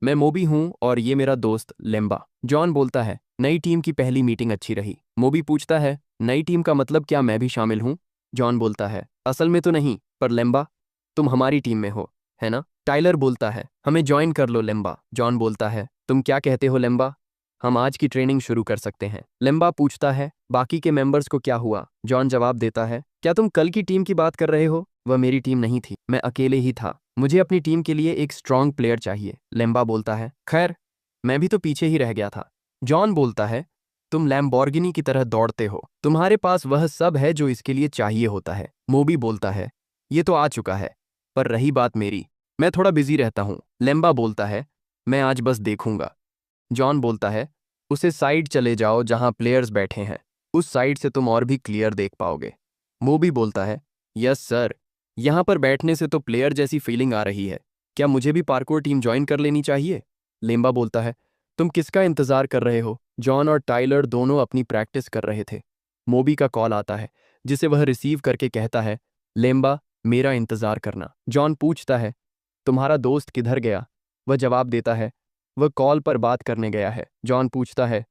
B: मैं मोबी हूं और ये मेरा दोस्त लेम्बा। जॉन बोलता है, नई टीम की पहली मीटिंग अच्छी रही। मोबी पूछता है, नई टीम का मतलब क्या मैं भी शामिल हूं? जॉन बोलता है, असल में तो नहीं, पर लेम्बा, तुम हमारी टीम में हो, है ना? टाइलर बोलता है, हमें ज्वाइन कर लो लेम्बा। जॉन बोलता है, तुम क्या कहते हो लेम्बा? हम आज की ट्रेनिंग शुरू कर सकते हैं। लेम्बा पूछता है, बाकी के मेंबर्स को क्या हुआ? जॉन जवाब देता है, क्या तुम कल की टीम की बात कर रहे हो? वह मेरी टीम नहीं थी, मैं अकेले ही था। मुझे अपनी टीम के लिए एक स्ट्रांग प्लेयर चाहिए। लेम्बा बोलता है, खैर, मैं भी तो पीछे ही रह गया था। जॉन बोलता है, तुम लैम्बोर्गिनी की तरह दौड़ते हो, तुम्हारे पास वह सब है जो इसके लिए चाहिए होता है। मोबी बोलता है, ये तो आ चुका है। पर रही बात मेरी, मैं थोड़ा बिजी रहता हूँ। लेम्बा बोलता है, मैं आज बस देखूंगा। जॉन बोलता है, उसे साइड चले जाओ जहां प्लेयर्स बैठे हैं, उस साइड से तुम और भी क्लियर देख पाओगे। मोबी बोलता है, यस सर, यहां पर बैठने से तो प्लेयर जैसी फीलिंग आ रही है। क्या मुझे भी पार्कोर टीम ज्वाइन कर लेनी चाहिए? लेम्बा बोलता है, तुम किसका इंतजार कर रहे हो? जॉन और टाइलर दोनों अपनी प्रैक्टिस कर रहे थे। मोबी का कॉल आता है, जिसे वह रिसीव करके कहता है, लेम्बा, मेरा इंतजार करना। जॉन पूछता है, तुम्हारा दोस्त किधर गया? वह जवाब देता है, वह कॉल पर बात करने गया है। जॉन पूछता है,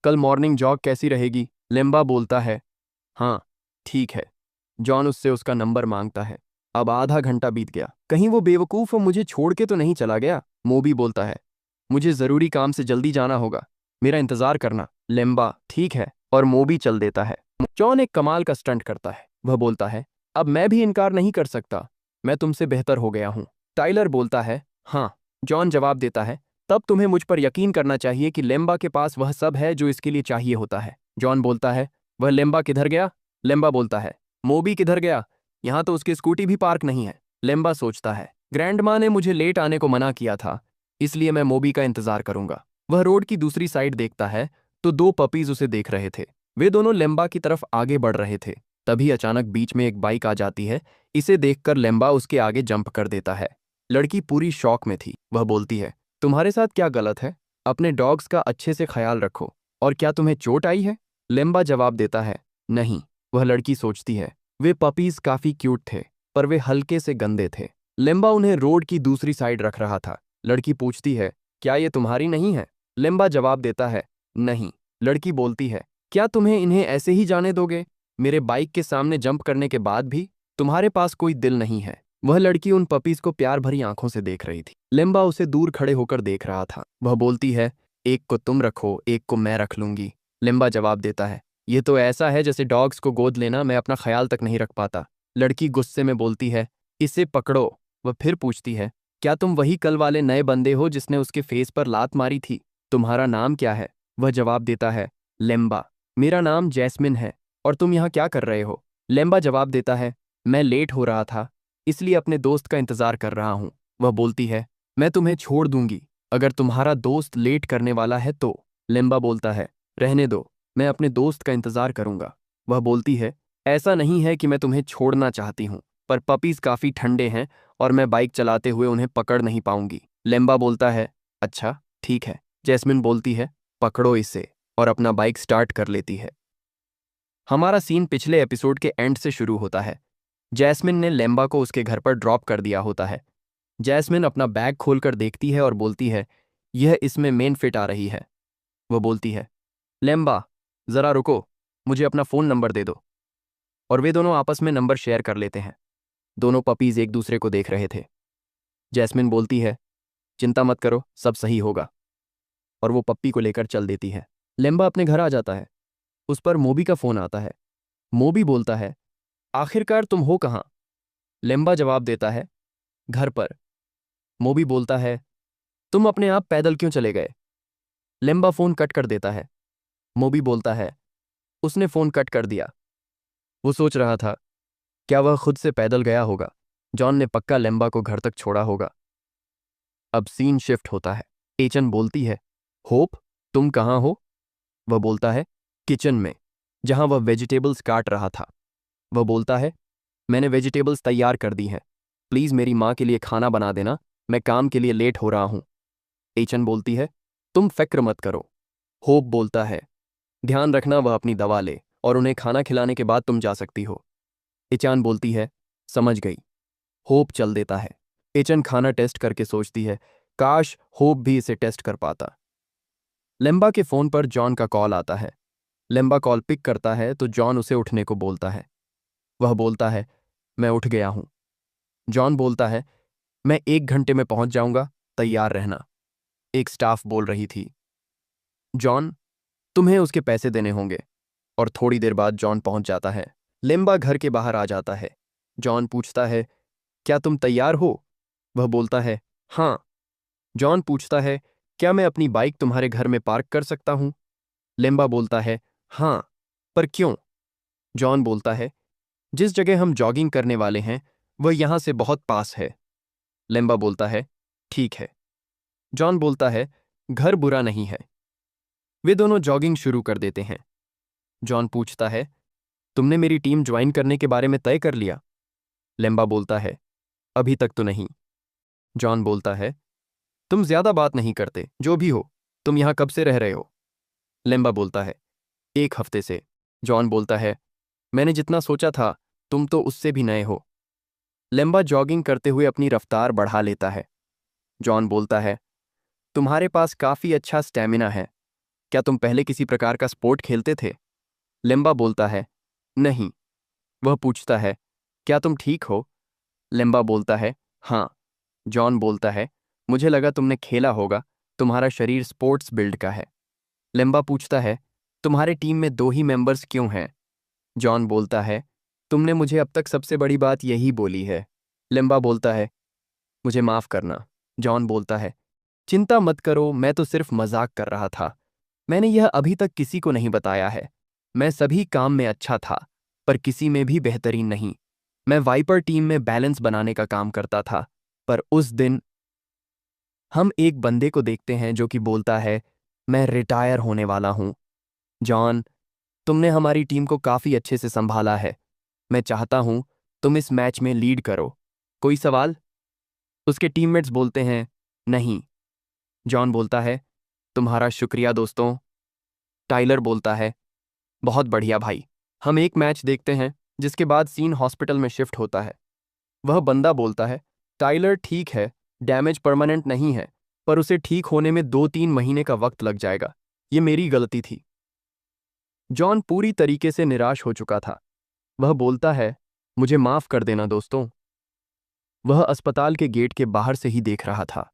B: कल मॉर्निंग जॉग कैसी रहेगी? लेम्बा बोलता है, हाँ ठीक है। जॉन उससे उसका नंबर मांगता है। अब आधा घंटा बीत गया, कहीं वो बेवकूफ़ मुझे छोड़ के तो नहीं चला गया? मोबी बोलता है, मुझे ज़रूरी काम से जल्दी जाना होगा, मेरा इंतज़ार करना। लेम्बा, ठीक है, और मोबी चल देता है। जॉन एक कमाल का स्टंट करता है। वह बोलता है, अब मैं भी इनकार नहीं कर सकता, मैं तुमसे बेहतर हो गया हूँ। टाइलर बोलता है, हाँ। जॉन जवाब देता है, तब तुम्हें मुझ पर यकीन करना चाहिए कि लेम्बा के पास वह सब है जो इसके लिए चाहिए होता है। जॉन बोलता है, वह लेम्बा किधर गया? लेम्बा बोलता है, मोबी किधर गया? यहाँ तो उसकी स्कूटी भी पार्क नहीं है। लेम्बा सोचता है, ग्रैंडमा ने मुझे लेट आने को मना किया था, इसलिए मैं मोबी का इंतजार करूंगा। वह रोड की दूसरी साइड देखता है तो दो पपीज उसे देख रहे थे। वे दोनों लेम्बा की तरफ आगे बढ़ रहे थे। तभी अचानक बीच में एक बाइक आ जाती है। इसे देखकर लेम्बा उसके आगे जंप कर देता है। लड़की पूरी शॉक में थी। वह बोलती है, तुम्हारे साथ क्या गलत है? अपने डॉग्स का अच्छे से ख्याल रखो। और क्या तुम्हें चोट आई है? लेम्बा जवाब देता है, नहीं। वह लड़की सोचती है, वे पपीज काफी क्यूट थे, पर वे हल्के से गंदे थे। लेम्बा उन्हें रोड की दूसरी साइड रख रहा था। लड़की पूछती है, क्या ये तुम्हारी नहीं है? लेम्बा जवाब देता है, नहीं। लड़की बोलती है, क्या तुम्हें इन्हें ऐसे ही जाने दोगे? मेरे बाइक के सामने जंप करने के बाद भी? तुम्हारे पास कोई दिल नहीं है। वह लड़की उन पपीज को प्यार भरी आंखों से देख रही थी। लेम्बा उसे दूर खड़े होकर देख रहा था। वह बोलती है, एक को तुम रखो, एक को मैं रख लूंगी। लेम्बा जवाब देता है, ये तो ऐसा है जैसे डॉग्स को गोद लेना, मैं अपना ख्याल तक नहीं रख पाता। लड़की गुस्से में बोलती है, इसे पकड़ो। वह फिर पूछती है, क्या तुम वही कल वाले नए बंदे हो जिसने उसके फेस पर लात मारी थी? तुम्हारा नाम क्या है? वह जवाब देता है, लेम्बा। मेरा नाम जैस्मिन है। और तुम यहाँ क्या कर रहे हो? लेम्बा जवाब देता है, मैं लेट हो रहा था, इसलिए अपने दोस्त का इंतजार कर रहा हूँ। वह बोलती है, मैं तुम्हें छोड़ दूंगी अगर तुम्हारा दोस्त लेट करने वाला है तो। लेम्बा बोलता है, रहने दो, मैं अपने दोस्त का इंतजार करूंगा। वह बोलती है, ऐसा नहीं है कि मैं तुम्हें छोड़ना चाहती हूँ, पर पपीज काफी ठंडे हैं और मैं बाइक चलाते हुए उन्हें पकड़ नहीं पाऊंगी। लेम्बा बोलता है, अच्छा ठीक है। जैस्मिन बोलती है, पकड़ो इसे, और अपना बाइक स्टार्ट कर लेती है। हमारा सीन पिछले एपिसोड के एंड से शुरू होता है। जैस्मिन ने लेम्बा को उसके घर पर ड्रॉप कर दिया होता है। जैस्मिन अपना बैग खोलकर देखती है और बोलती है, यह इसमें मेन फिट आ रही है। वह बोलती है, लेम्बा, जरा रुको, मुझे अपना फ़ोन नंबर दे दो। और वे दोनों आपस में नंबर शेयर कर लेते हैं। दोनों पपीज एक दूसरे को देख रहे थे। जैस्मिन बोलती है, चिंता मत करो, सब सही होगा। और वो पप्पी को लेकर चल देती है। लेम्बा अपने घर आ जाता है। उस पर मोबी का फ़ोन आता है। मोबी बोलता है, आखिरकार तुम हो कहाँ? लेम्बा जवाब देता है, घर पर। मोबी बोलता है, तुम अपने आप पैदल क्यों चले गए? लेम्बा फ़ोन कट कर देता है। मोबी बोलता है, उसने फ़ोन कट कर दिया। वो सोच रहा था, क्या वह खुद से पैदल गया होगा? जॉन ने पक्का लेम्बा को घर तक छोड़ा होगा। अब सीन शिफ्ट होता है। एचन बोलती है, होप, तुम कहाँ हो? वह बोलता है, किचन में, जहां वह वेजिटेबल्स काट रहा था। वह बोलता है, मैंने वेजिटेबल्स तैयार कर दी हैं, प्लीज़ मेरी माँ के लिए खाना बना देना, मैं काम के लिए लेट हो रहा हूँ। एचन बोलती है, तुम फिक्र मत करो। होप बोलता है, ध्यान रखना वह अपनी दवा ले, और उन्हें खाना खिलाने के बाद तुम जा सकती हो। एचान बोलती है, समझ गई। होप चल देता है। एचन खाना टेस्ट करके सोचती है, काश होप भी इसे टेस्ट कर पाता। लेम्बा के फ़ोन पर जॉन का कॉल आता है। लेम्बा कॉल पिक करता है तो जॉन उसे उठने को बोलता है। वह बोलता है, मैं उठ गया हूं। जॉन बोलता है, मैं 1 घंटे में पहुंच जाऊंगा, तैयार रहना। एक स्टाफ बोल रही थी, जॉन, तुम्हें उसके पैसे देने होंगे। और थोड़ी देर बाद जॉन पहुंच जाता है। लेम्बा घर के बाहर आ जाता है। जॉन पूछता है, क्या तुम तैयार हो? वह बोलता है, हाँ। जॉन पूछता है, क्या मैं अपनी बाइक तुम्हारे घर में पार्क कर सकता हूं? लेम्बा बोलता है, हाँ, पर क्यों? जॉन बोलता है, जिस जगह हम जॉगिंग करने वाले हैं वह यहाँ से बहुत पास है। लेम्बा बोलता है, ठीक है। जॉन बोलता है, घर बुरा नहीं है। वे दोनों जॉगिंग शुरू कर देते हैं। जॉन पूछता है, तुमने मेरी टीम ज्वाइन करने के बारे में तय कर लिया? लेम्बा बोलता है, अभी तक तो नहीं। जॉन बोलता है, तुम ज्यादा बात नहीं करते, जो भी हो। तुम यहां कब से रह रहे हो? लेम्बा बोलता है, 1 हफ्ते से। जॉन बोलता है, मैंने जितना सोचा था तुम तो उससे भी नए हो। लेम्बा जॉगिंग करते हुए अपनी रफ्तार बढ़ा लेता है। जॉन बोलता है, तुम्हारे पास काफी अच्छा स्टैमिना है। क्या तुम पहले किसी प्रकार का स्पोर्ट खेलते थे? लेम्बा बोलता है, नहीं। वह पूछता है, क्या तुम ठीक हो? लेम्बा बोलता है, हाँ। जॉन बोलता है, मुझे लगा तुमने खेला होगा, तुम्हारा शरीर स्पोर्ट्स बिल्ड का है। लेम्बा पूछता है, तुम्हारे टीम में 2 ही मेंबर्स क्यों हैं? जॉन बोलता है, तुमने मुझे अब तक सबसे बड़ी बात यही बोली है। लेम्बा बोलता है, मुझे माफ करना। जॉन बोलता है, चिंता मत करो, मैं तो सिर्फ मजाक कर रहा था। मैंने यह अभी तक किसी को नहीं बताया है। मैं सभी काम में अच्छा था, पर किसी में भी बेहतरीन नहीं। मैं वाइपर टीम में बैलेंस बनाने का काम करता था, पर उस दिन हम एक बंदे को देखते हैं जो कि बोलता है, मैं रिटायर होने वाला हूं। जॉन, तुमने हमारी टीम को काफी अच्छे से संभाला है। मैं चाहता हूं तुम इस मैच में लीड करो। कोई सवाल? उसके टीममेट्स बोलते हैं, नहीं। जॉन बोलता है, तुम्हारा शुक्रिया दोस्तों। टाइलर बोलता है, बहुत बढ़िया भाई। हम एक मैच देखते हैं, जिसके बाद सीन हॉस्पिटल में शिफ्ट होता है। वह बंदा बोलता है, टाइलर ठीक है, डैमेज परमानेंट नहीं है, पर उसे ठीक होने में 2-3 महीने का वक्त लग जाएगा। ये मेरी गलती थी। जॉन पूरी तरीके से निराश हो चुका था। वह बोलता है, मुझे माफ कर देना दोस्तों। वह अस्पताल के गेट के बाहर से ही देख रहा था।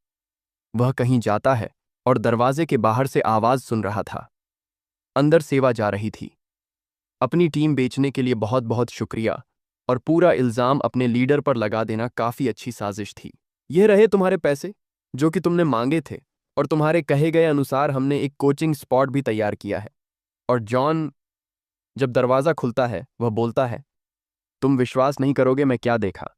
B: वह कहीं जाता है और दरवाजे के बाहर से आवाज सुन रहा था। अंदर सेवा जा रही थी। अपनी टीम बेचने के लिए बहुत बहुत शुक्रिया, और पूरा इल्जाम अपने लीडर पर लगा देना काफी अच्छी साजिश थी। ये रहे तुम्हारे पैसे जो कि तुमने मांगे थे, और तुम्हारे कहे गए अनुसार हमने एक कोचिंग स्पॉट भी तैयार किया है। और जॉन, जब दरवाजा खुलता है, वह बोलता है, तुम विश्वास नहीं करोगे मैं क्या देखा।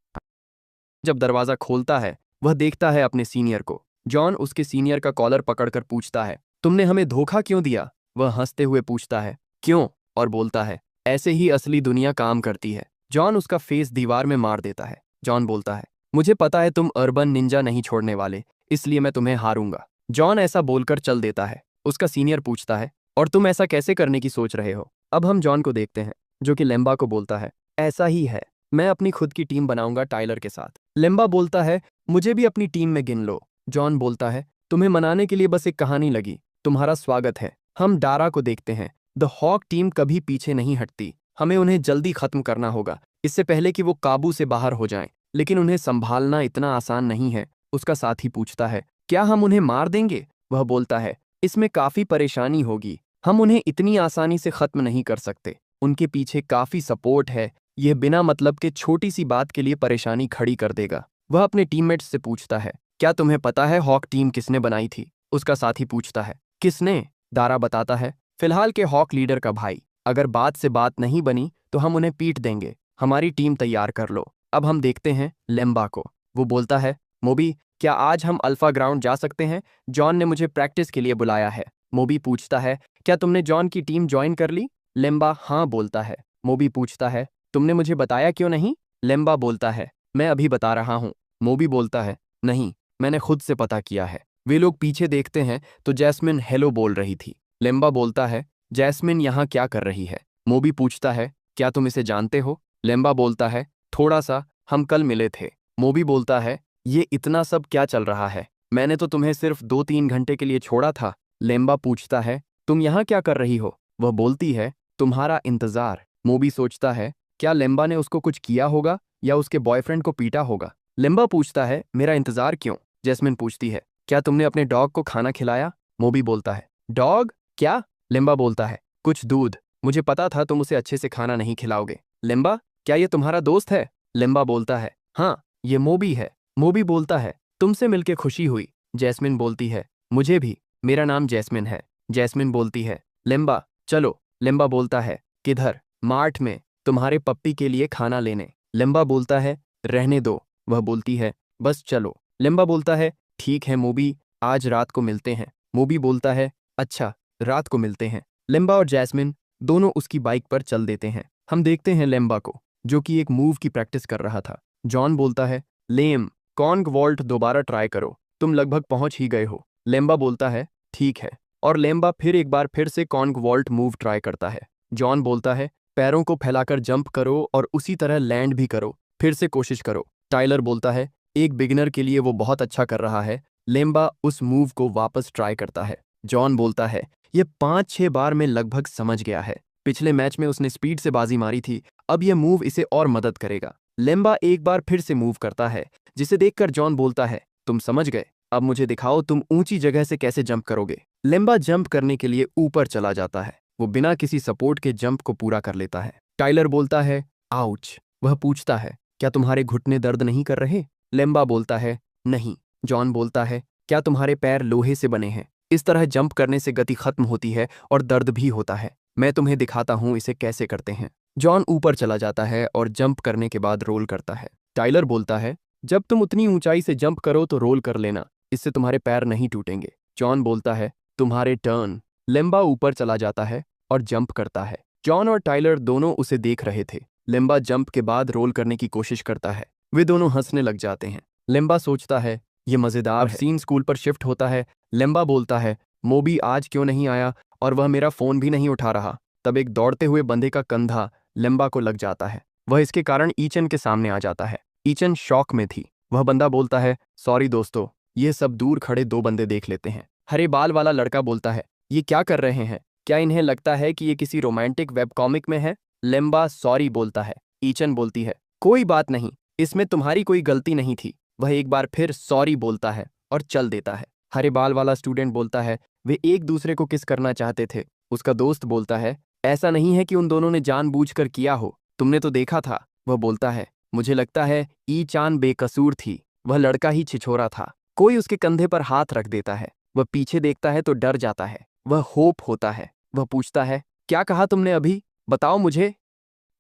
B: जब दरवाजा खोलता है, वह देखता है अपने सीनियर को। जॉन उसके सीनियर का कॉलर पकड़कर पूछता है, तुमने हमें धोखा क्यों दिया? वह हंसते हुए पूछता है, क्यों? और बोलता है, ऐसे ही असली दुनिया काम करती है। जॉन उसका फेस दीवार में मार देता है। जॉन बोलता है, मुझे पता है तुम अर्बन निंजा नहीं छोड़ने वाले, इसलिए मैं तुम्हें हारूंगा। जॉन ऐसा बोलकर चल देता है। उसका सीनियर पूछता है, और तुम ऐसा कैसे करने की सोच रहे हो? अब हम जॉन को देखते हैं, जो कि लेम्बा को बोलता है, ऐसा ही है, मैं अपनी खुद की टीम बनाऊंगा टाइलर के साथ। लेम्बा बोलता है, मुझे भी अपनी टीम में गिन लो। जॉन बोलता है, तुम्हें मनाने के लिए बस एक कहानी लगी। तुम्हारा स्वागत है। हम डारा को देखते हैं। द हॉक टीम कभी पीछे नहीं हटती। हमें उन्हें जल्दी खत्म करना होगा, इससे पहले कि वो काबू से बाहर हो जाएं। लेकिन उन्हें संभालना इतना आसान नहीं है। उसका साथी पूछता है, क्या हम उन्हें मार देंगे? वह बोलता है, इसमें काफी परेशानी होगी। हम उन्हें इतनी आसानी से खत्म नहीं कर सकते। उनके पीछे काफी सपोर्ट है। यह बिना मतलब के छोटी सी बात के लिए परेशानी खड़ी कर देगा। वह अपने टीममेट्स से पूछता है, क्या तुम्हें पता है हॉक टीम किसने बनाई थी? उसका साथी पूछता है, किसने? दारा बताता है, फिलहाल के हॉक लीडर का भाई। अगर बात से बात नहीं बनी तो हम उन्हें पीट देंगे। हमारी टीम तैयार कर लो। अब हम देखते हैं लेम्बा को। वो बोलता है, मोबी, क्या आज हम अल्फा ग्राउंड जा सकते हैं? जॉन ने मुझे प्रैक्टिस के लिए बुलाया है। मोबी पूछता है, क्या तुमने जॉन की टीम ज्वाइन कर ली? लेम्बा हाँ बोलता है। मोबी पूछता है, तुमने मुझे बताया क्यों नहीं? लेम्बा बोलता है, मैं अभी बता रहा हूँ। मोबी बोलता है, नहीं, मैंने खुद से पता किया है। वे लोग पीछे देखते हैं तो जैस्मिन हेलो बोल रही थी। लेम्बा बोलता है, जैस्मिन यहाँ क्या कर रही है? मोबी पूछता है, क्या तुम इसे जानते हो? लेम्बा बोलता है, थोड़ा सा, हम कल मिले थे। मोबी बोलता है, ये इतना सब क्या चल रहा है? मैंने तो तुम्हें सिर्फ 2-3 घंटे के लिए छोड़ा था। लेम्बा पूछता है, तुम यहाँ क्या कर रही हो? वह बोलती है, तुम्हारा इंतजार। मोबी सोचता है, क्या लेम्बा ने उसको कुछ किया होगा या उसके बॉयफ्रेंड को पीटा होगा? लेम्बा पूछता है, मेरा इंतजार क्यों? जैस्मिन पूछती है, क्या तुमने अपने डॉग को खाना खिलाया? मोबी बोलता है, डॉग? क्या? लेम्बा बोलता है, कुछ दूध। मुझे पता था तुम उसे अच्छे से खाना नहीं खिलाओगे। लेम्बा, क्या ये तुम्हारा दोस्त है? लेम्बा बोलता है, हाँ, ये मोबी है। मोबी बोलता है, तुमसे मिलकर खुशी हुई। जैस्मिन बोलती है, मुझे भी, मेरा नाम जैस्मिन है। जैस्मिन बोलती है, लेम्बा चलो। लेम्बा बोलता है, किधर? मार्ट में, तुम्हारे पप्पी के लिए खाना लेने। लेम्बा बोलता है, रहने दो, वह बोलती है, बस चलो। लेम्बा बोलता है, ठीक है मोबी, आज रात को मिलते हैं। मोबी बोलता है, अच्छा, रात को मिलते हैं। लेम्बा और जैस्मिन दोनों उसकी बाइक पर चल देते हैं। हम देखते हैं लेम्बा को, जो कि एक मूव की प्रैक्टिस कर रहा था। जॉन बोलता है, लेम, कॉन्ग वॉल्ट दोबारा ट्राई करो, तुम लगभग पहुंच ही गए हो। लेम्बा बोलता है, ठीक है, और लेम्बा एक बार फिर से कॉन्ग वॉल्ट मूव ट्राई करता है। जॉन बोलता है, पैरों को फैलाकर जंप करो और उसी तरह लैंड भी करो, फिर से कोशिश करो। टाइलर बोलता है, एक बिगिनर के लिए वो बहुत अच्छा कर रहा है। लेम्बा उस मूव को वापस ट्राई करता है। जॉन बोलता है, ये 5-6 बार में लगभग समझ गया है, पिछले मैच में उसने स्पीड से बाजी मारी थी, अब यह मूव इसे और मदद करेगा। लेम्बा एक बार फिर से मूव करता है, जिसे देखकर जॉन बोलता है, तुम समझ गए, अब मुझे दिखाओ तुम ऊंची जगह से कैसे जंप करोगे। लेम्बा जंप करने के लिए ऊपर चला जाता है। वो बिना किसी सपोर्ट के जंप को पूरा कर लेता है। टाइलर बोलता है, आउच। वह पूछता है, क्या तुम्हारे घुटने दर्द नहीं कर रहे? लेम्बा बोलता है, नहीं। जॉन बोलता है, क्या तुम्हारे पैर लोहे से बने हैं? इस तरह जंप करने से गति खत्म होती है और दर्द भी होता है। मैं तुम्हें दिखाता हूं इसे कैसे करते हैं। जॉन ऊपर चला जाता है और जंप करने के बाद रोल करता है। टाइलर बोलता है, जब तुम उतनी ऊंचाई से जंप करो तो रोल कर लेना, इससे तुम्हारे पैर नहीं टूटेंगे। जॉन बोलता है, तुम्हारे टर्न। लेम्बा ऊपर चला जाता है और जंप करता है। जॉन और टाइलर दोनों उसे देख रहे थे। लेम्बा जंप के बाद रोल करने की कोशिश करता है। वे दोनों हंसने लग जाते हैं। लेम्बा सोचता है, ये मजेदार है। सीन स्कूल पर शिफ्ट होता है। लेम्बा बोलता है, मोबी आज क्यों नहीं आया और वह मेरा फोन भी नहीं उठा रहा। तब एक दौड़ते हुए बंदे का कंधा लेम्बा को लग जाता है। वह इसके कारण ईचन के सामने आ जाता है। ईचन शॉक में थी। वह बंदा बोलता है, सॉरी दोस्तों। ये सब दूर खड़े दो बंदे देख लेते हैं। हरे बाल वाला लड़का बोलता है, ये क्या कर रहे हैं? क्या इन्हें लगता है कि ये किसी रोमांटिक वेब कॉमिक में है? लेम्बा सॉरी बोलता है। ईचन बोलती है, कोई बात नहीं, इसमें तुम्हारी कोई गलती नहीं थी। वह एक बार फिर सॉरी बोलता है और चल देता है। हरे बाल वाला स्टूडेंट बोलता है, वे एक दूसरे को किस करना चाहते थे। उसका दोस्त बोलता है, ऐसा नहीं है कि उन दोनों ने जानबूझकर किया हो, तुमने तो देखा था। वह बोलता है, मुझे लगता है ई चान बेकसूर थी, वह लड़का ही छिछोरा था। कोई उसके कंधे पर हाथ रख देता है। वह पीछे देखता है तो डर जाता है। वह होप होता है। वह पूछता है, क्या कहा तुमने अभी, बताओ मुझे।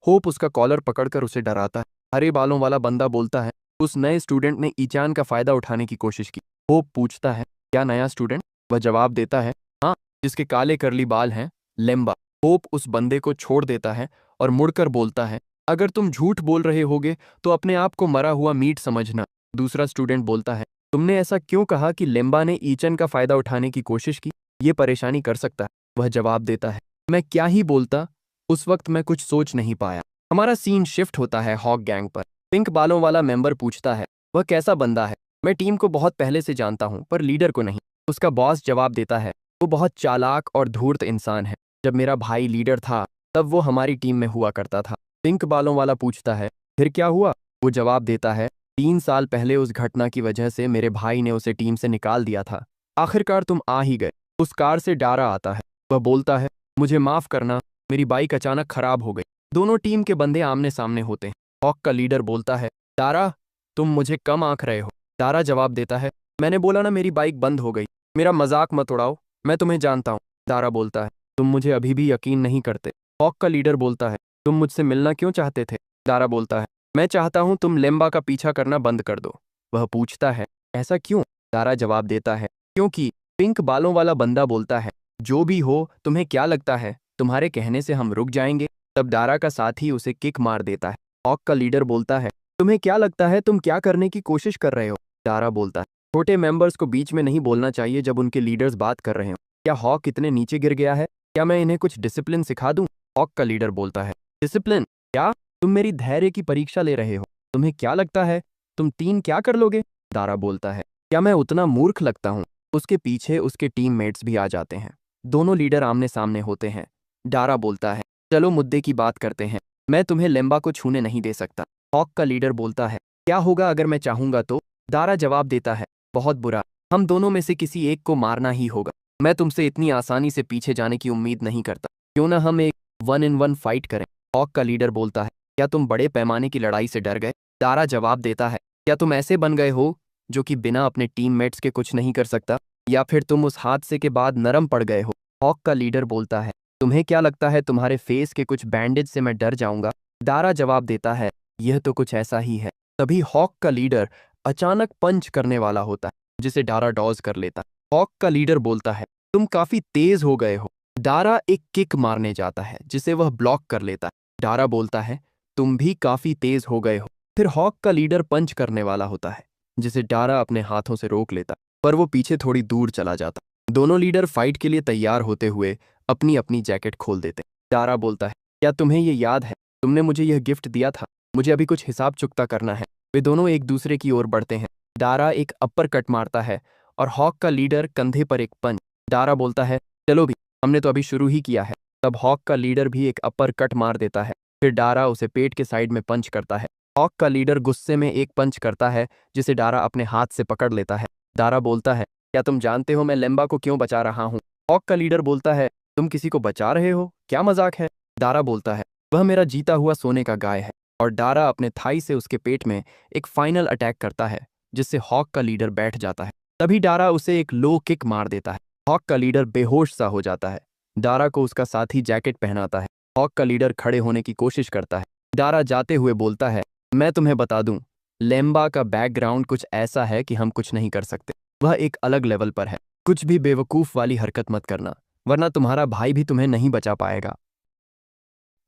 B: होप उसका कॉलर पकड़कर उसे डराता है। हरे बालों वाला बंदा बोलता है, उस नए स्टूडेंट ने ईचान का फायदा उठाने की कोशिश की। होप पूछता है, क्या नया स्टूडेंट? वह जवाब देता है, हाँ, जिसके काले करली बाल हैं, लेम्बा। होप उस बंदे को छोड़ देता है और मुड़कर बोलता है, अगर तुम झूठ बोल रहे होगे तो अपने आप को मरा हुआ मीट समझना। दूसरा स्टूडेंट बोलता है, तुमने ऐसा क्यों कहा कि लेम्बा ने ईचन का फायदा उठाने की कोशिश की? ये परेशानी कर सकता है। वह जवाब देता है, मैं क्या ही बोलता, उस वक्त मैं कुछ सोच नहीं पाया। हमारा सीन शिफ्ट होता है हॉक गैंग पर। पिंक बालों वाला मेंबर पूछता है, वह कैसा बंदा है? मैं टीम को बहुत पहले से जानता हूं पर लीडर को नहीं। उसका बॉस जवाब देता है, वो बहुत चालाक और धूर्त इंसान है। जब मेरा भाई लीडर था तब वो हमारी टीम में हुआ करता था। पिंक बालों वाला पूछता है, फिर क्या हुआ? वो जवाब देता है, 3 साल पहले उस घटना की वजह से मेरे भाई ने उसे टीम से निकाल दिया था। आखिरकार तुम आ ही गए। उस कार से डारा आता है। वह बोलता है, मुझे माफ करना, मेरी बाइक अचानक खराब हो गई। दोनों टीम के बंदे आमने सामने होते हैं। हॉक का लीडर बोलता है, दारा, तुम मुझे कम आंक रहे हो। दारा जवाब देता है, मैंने बोला ना मेरी बाइक बंद हो गई। मेरा मजाक मत उड़ाओ, मैं तुम्हें जानता हूँ। दारा बोलता है, तुम मुझे अभी भी यकीन नहीं करते। हॉक का लीडर बोलता है, तुम मुझसे मिलना क्यों चाहते थे? दारा बोलता है, मैं चाहता हूं तुम लेम्बा का पीछा करना बंद कर दो। वह पूछता है, ऐसा क्यों? दारा जवाब देता है, क्योंकि पिंक बालों वाला बंदा बोलता है, जो भी हो तुम्हें क्या लगता है तुम्हारे कहने से हम रुक जाएंगे? तब दारा का साथी उसे किक मार देता है। हॉक का लीडर बोलता है, तुम्हें क्या लगता है तुम क्या करने की कोशिश कर रहे हो? दारा बोलता है, छोटे मेंबर्स को बीच में नहीं बोलना चाहिए जब उनके लीडर्स बात कर रहे हो। क्या हॉक इतने नीचे गिर गया है? क्या मैं इन्हें कुछ डिसिप्लिन सिखा दूं? हॉक का लीडर बोलता है, डिसिप्लिन? क्या तुम मेरी धैर्य की परीक्षा ले रहे हो? तुम्हें क्या लगता है तुम 3 क्या कर लोगे? दारा बोलता है, क्या मैं उतना मूर्ख लगता हूं? उसके पीछे उसके टीममेट्स भी आ जाते हैं। दोनों लीडर आमने सामने होते हैं। दारा बोलता है, चलो मुद्दे की बात करते हैं। मैं तुम्हें लेम्बा को छूने नहीं दे सकता। हॉक का लीडर बोलता है, क्या होगा अगर मैं चाहूंगा तो? दारा जवाब देता है, बहुत बुरा, हम दोनों में से किसी एक को मारना ही होगा। मैं तुमसे इतनी आसानी से पीछे जाने की उम्मीद नहीं करता। क्यों ना हम एक 1-on-1 फाइट करें? हॉक का लीडर बोलता है, क्या तुम बड़े पैमाने की लड़ाई से डर गए? दारा जवाब देता है, क्या तुम ऐसे बन गए हो जो कि बिना अपने टीममेट्स के कुछ नहीं कर सकता, या फिर तुम उस हादसे के बाद नरम पड़ गए हो? हॉक का लीडर बोलता है, तुम्हें क्या लगता है तुम्हारे फेस के कुछ बैंडेज से मैं डर जाऊंगा? दारा जवाब देता है, यह तो कुछ ऐसा ही है। तभी हॉक का लीडर अचानक पंच करने वाला होता है, जिसे डारा डॉज कर लेता है। हॉक का लीडर बोलता है, तुम काफी तेज हो गए हो। डारा एक किक मारने जाता है, जिसे वह ब्लॉक कर लेता है। डारा बोलता है, तुम भी काफी तेज हो गए हो। फिर हॉक का लीडर पंच करने वाला होता है, जिसे डारा अपने हाथों से रोक लेता है, पर वो पीछे थोड़ी दूर चला जाता है। दोनों लीडर फाइट के लिए तैयार होते हुए अपनी अपनी जैकेट खोल देते हैं। डारा बोलता है, क्या तुम्हें ये याद है, तुमने मुझे यह गिफ्ट दिया था, मुझे अभी कुछ हिसाब चुकता करना है। वे दोनों एक दूसरे की ओर बढ़ते हैं। डारा एक अपर कट मारता है और हॉक का लीडर कंधे पर एक पंच। डारा बोलता है, चलो भी, हमने तो अभी शुरू ही किया है। तब हॉक का लीडर भी एक अपर कट मार देता है। फिर डारा उसे पेट के साइड में पंच करता है। हॉक का लीडर गुस्से में एक पंच करता है, जिसे डारा अपने हाथ से पकड़ लेता है। डारा बोलता है, क्या तुम जानते हो मैं लेम्बा को क्यों बचा रहा हूँ? हॉक का लीडर बोलता है, तुम किसी को बचा रहे हो? क्या मजाक है? डारा बोलता है, वह मेरा जीता हुआ सोने का गाय है। और डारा अपने थाई से उसके पेट में एक फाइनल अटैक करता है, जिससे हॉक का लीडर बैठ जाता है। तभी डारा उसे एक लो किक मार देता है। हॉक का लीडर बेहोश सा हो जाता है। डारा को उसका साथी जैकेट पहनाता है। हॉक का लीडर खड़े होने की कोशिश करता है। डारा जाते हुए बोलता है, मैं तुम्हें बता दूं, लेम्बा का बैकग्राउंड कुछ ऐसा है कि हम कुछ नहीं कर सकते। वह एक अलग लेवल पर है। कुछ भी बेवकूफ वाली हरकत मत करना, वरना तुम्हारा भाई भी तुम्हें नहीं बचा पाएगा।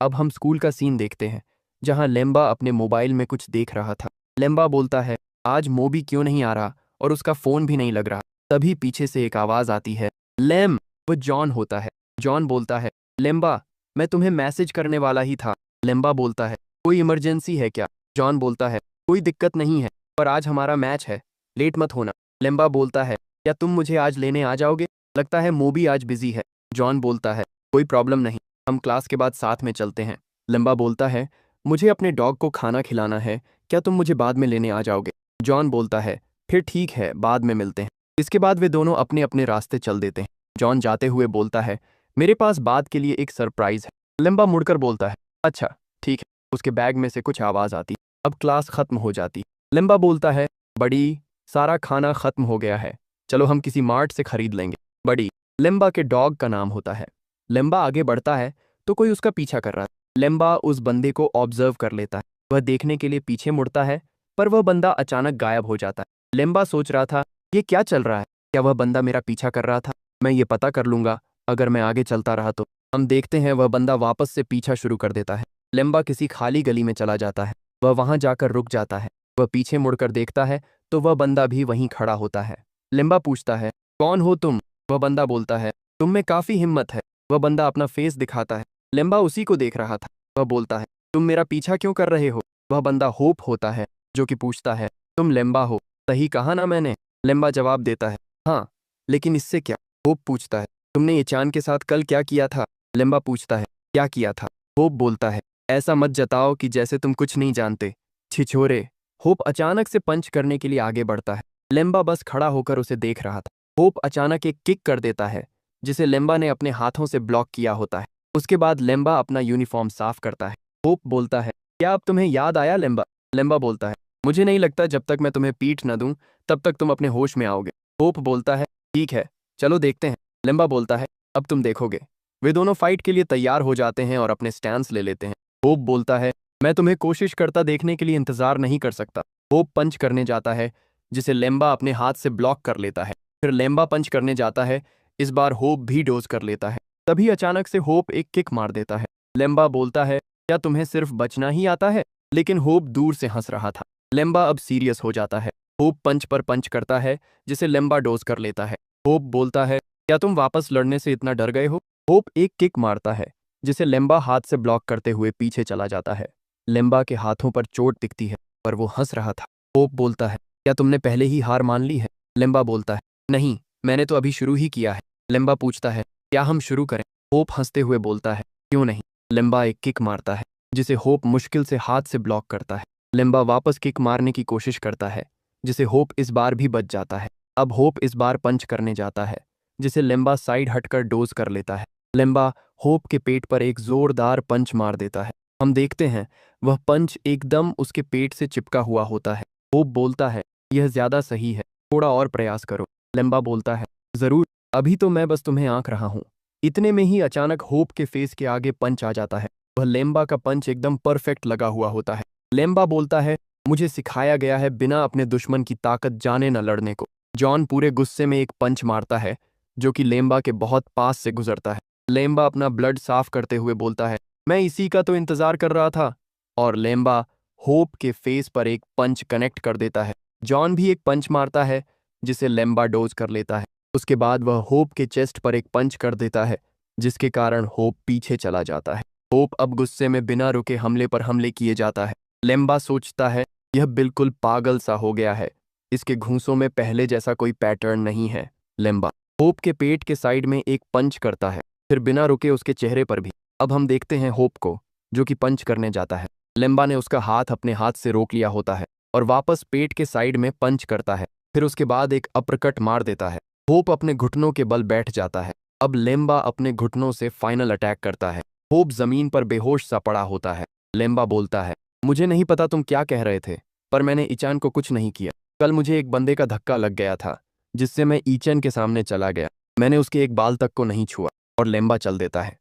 B: अब हम स्कूल का सीन देखते हैं, जहां लेम्बा अपने मोबाइल में कुछ देख रहा था। लेम्बा बोलता है, आज मोबी क्यों नहीं आ रहा और उसका फोन भी नहीं लग रहा। तभी पीछे से एक आवाज आती है, लेम। वो जॉन होता है। जॉन बोलता है, लेम्बा, मैं तुम्हें मैसेज करने वाला ही था। लेम्बा बोलता है, कोई इमरजेंसी है क्या? जॉन बोलता है, कोई दिक्कत नहीं है, पर आज हमारा मैच है, लेट मत होना। लेम्बा बोलता है, क्या तुम मुझे आज लेने आ जाओगे? लगता है मोबी आज बिजी है। जॉन बोलता है, कोई प्रॉब्लम नहीं, हम क्लास के बाद साथ में चलते हैं। लेम्बा बोलता है, मुझे अपने डॉग को खाना खिलाना है, क्या तुम मुझे बाद में लेने आ जाओगे? जॉन बोलता है, फिर ठीक है, बाद में मिलते हैं। इसके बाद वे दोनों अपने अपने रास्ते चल देते हैं। जॉन जाते हुए बोलता है, मेरे पास बाद के लिए एक सरप्राइज है। लेम्बा मुड़कर बोलता है, अच्छा ठीक है। उसके बैग में से कुछ आवाज आती। अब क्लास खत्म हो जाती। लेम्बा बोलता है, बड़ी, सारा खाना खत्म हो गया है, चलो हम किसी मार्ट से खरीद लेंगे। बड़ी लेम्बा के डॉग का नाम होता है। लेम्बा आगे बढ़ता है तो कोई उसका पीछा कर रहा है। लेम्बा उस बंदे को ऑब्जर्व कर लेता है। वह देखने के लिए पीछे मुड़ता है, पर वह बंदा अचानक गायब हो जाता है। लेम्बा सोच रहा था, ये क्या चल रहा है? क्या वह बंदा मेरा पीछा कर रहा था? मैं ये पता कर लूंगा अगर मैं आगे चलता रहा तो। हम देखते हैं वह बंदा वापस से पीछा शुरू कर देता है। लेम्बा किसी खाली गली में चला जाता है। वह वहां जाकर रुक जाता है। वह पीछे मुड़कर देखता है तो वह बंदा भी वहीं खड़ा होता है। लेम्बा पूछता है, कौन हो तुम? वह बंदा बोलता है, तुम में काफी हिम्मत है। वह बंदा अपना फेस दिखाता है। लेम्बा उसी को देख रहा था। वह बोलता है, तुम मेरा पीछा क्यों कर रहे हो? वह बंदा होप होता है, जो कि पूछता है, तुम लेम्बा हो, सही कहा ना मैंने? लेम्बा जवाब देता है, हाँ, लेकिन इससे क्या? होप पूछता है, तुमने ये चांद के साथ कल क्या किया था? लेम्बा पूछता है, क्या किया था? होप बोलता है, ऐसा मत जताओ कि जैसे तुम कुछ नहीं जानते, छिछोरे। होप अचानक से पंच करने के लिए आगे बढ़ता है। लेम्बा बस खड़ा होकर उसे देख रहा था। होप अचानक एक किक कर देता है, जिसे लेम्बा ने अपने हाथों से ब्लॉक किया होता है। उसके बाद लेम्बा अपना यूनिफॉर्म साफ करता है। होप बोलता है, क्या अब तुम्हें याद आया लेम्बा? लेम्बा बोलता है, मुझे नहीं लगता जब तक मैं तुम्हें पीट न दूं तब तक तुम अपने होश में आओगे। होप बोलता है, ठीक है, चलो देखते हैं। लेम्बा बोलता है, अब तुम देखोगे। वे दोनों फाइट के लिए तैयार हो जाते हैं और अपने स्टैंड्स ले लेते हैं। होप बोलता है, मैं तुम्हें कोशिश करता देखने के लिए इंतजार नहीं कर सकता। होप पंच करने जाता है, जिसे लेम्बा अपने हाथ से ब्लॉक कर लेता है। फिर लेम्बा पंच करने जाता है। इस बार होप भी डोज कर लेता है। तभी अचानक से होप एक किक मार देता है। लेम्बा बोलता है, क्या तुम्हें सिर्फ बचना ही आता है? लेकिन होप दूर से हंस रहा था। लेम्बा अब सीरियस हो जाता है। होप पंच पर पंच करता है, जिसे लेम्बा डोज कर लेता है। होप बोलता है, क्या तुम वापस लड़ने से इतना डर गए हो? होप एक किक मारता है, जिसे लेम्बा हाथ से ब्लॉक करते हुए पीछे चला जाता है। लेम्बा के हाथों पर चोट दिखती है, पर वो हंस रहा था। होप बोलता है, क्या तुमने पहले ही हार मान ली है? लेम्बा बोलता है, नहीं, मैंने तो अभी शुरू ही किया है। लेम्बा पूछता है, क्या हम शुरू करें? होप हंसते हुए बोलता है, क्यों नहीं। लेम्बा एक किक मारता है, जिसे होप मुश्किल से हाथ से ब्लॉक करता है। लेम्बा वापस किक मारने की कोशिश करता है, जिसे होप इस बार भी बच जाता है। अब होप इस बार पंच करने जाता है, जिसे लेम्बा साइड हटकर डोज कर लेता है। लेम्बा होप के पेट पर एक जोरदार पंच मार देता है। हम देखते हैं वह पंच एकदम उसके पेट से चिपका हुआ होता है। होप बोलता है, यह ज्यादा सही है, थोड़ा और प्रयास करो। लेम्बा बोलता है, जरूर, अभी तो मैं बस तुम्हें आंक रहा हूं। इतने में ही अचानक होप के फेस के आगे पंच आ जाता है। वह लेम्बा का पंच एकदम परफेक्ट लगा हुआ होता है। लेम्बा बोलता है, मुझे सिखाया गया है बिना अपने दुश्मन की ताकत जाने न लड़ने को। जॉन पूरे गुस्से में एक पंच मारता है जो कि लेम्बा के बहुत पास से गुजरता है। लेम्बा अपना ब्लड साफ करते हुए बोलता है, मैं इसी का तो इंतजार कर रहा था। और लेम्बा होप के फेस पर एक पंच कनेक्ट कर देता है। जॉन भी एक पंच मारता है जिसे लेम्बा डोज कर लेता है। उसके बाद वह होप के चेस्ट पर एक पंच कर देता है जिसके कारण होप पीछे चला जाता है। होप अब गुस्से में बिना रुके हमले पर हमले किए जाता है। लेम्बा सोचता है यह बिल्कुल पागल सा हो गया है, इसके घूंसों में पहले जैसा कोई पैटर्न नहीं है। लेम्बा होप के पेट के साइड में एक पंच करता है, फिर बिना रुके उसके चेहरे पर भी। अब हम देखते हैं होप को जो कि पंच करने जाता है। लेम्बा ने उसका हाथ अपने हाथ से रोक लिया होता है और वापस पेट के साइड में पंच करता है, फिर उसके बाद एक अपरकट मार देता है। होप अपने घुटनों के बल बैठ जाता है। अब लेम्बा अपने घुटनों से फाइनल अटैक करता है। होप जमीन पर बेहोश सा पड़ा होता है। लेम्बा बोलता है, मुझे नहीं पता तुम क्या कह रहे थे, पर मैंने ईचान को कुछ नहीं किया। कल मुझे एक बंदे का धक्का लग गया था जिससे मैं ईचन के सामने चला गया। मैंने उसके एक बाल तक को नहीं छुआ। और लेम्बा चल देता है।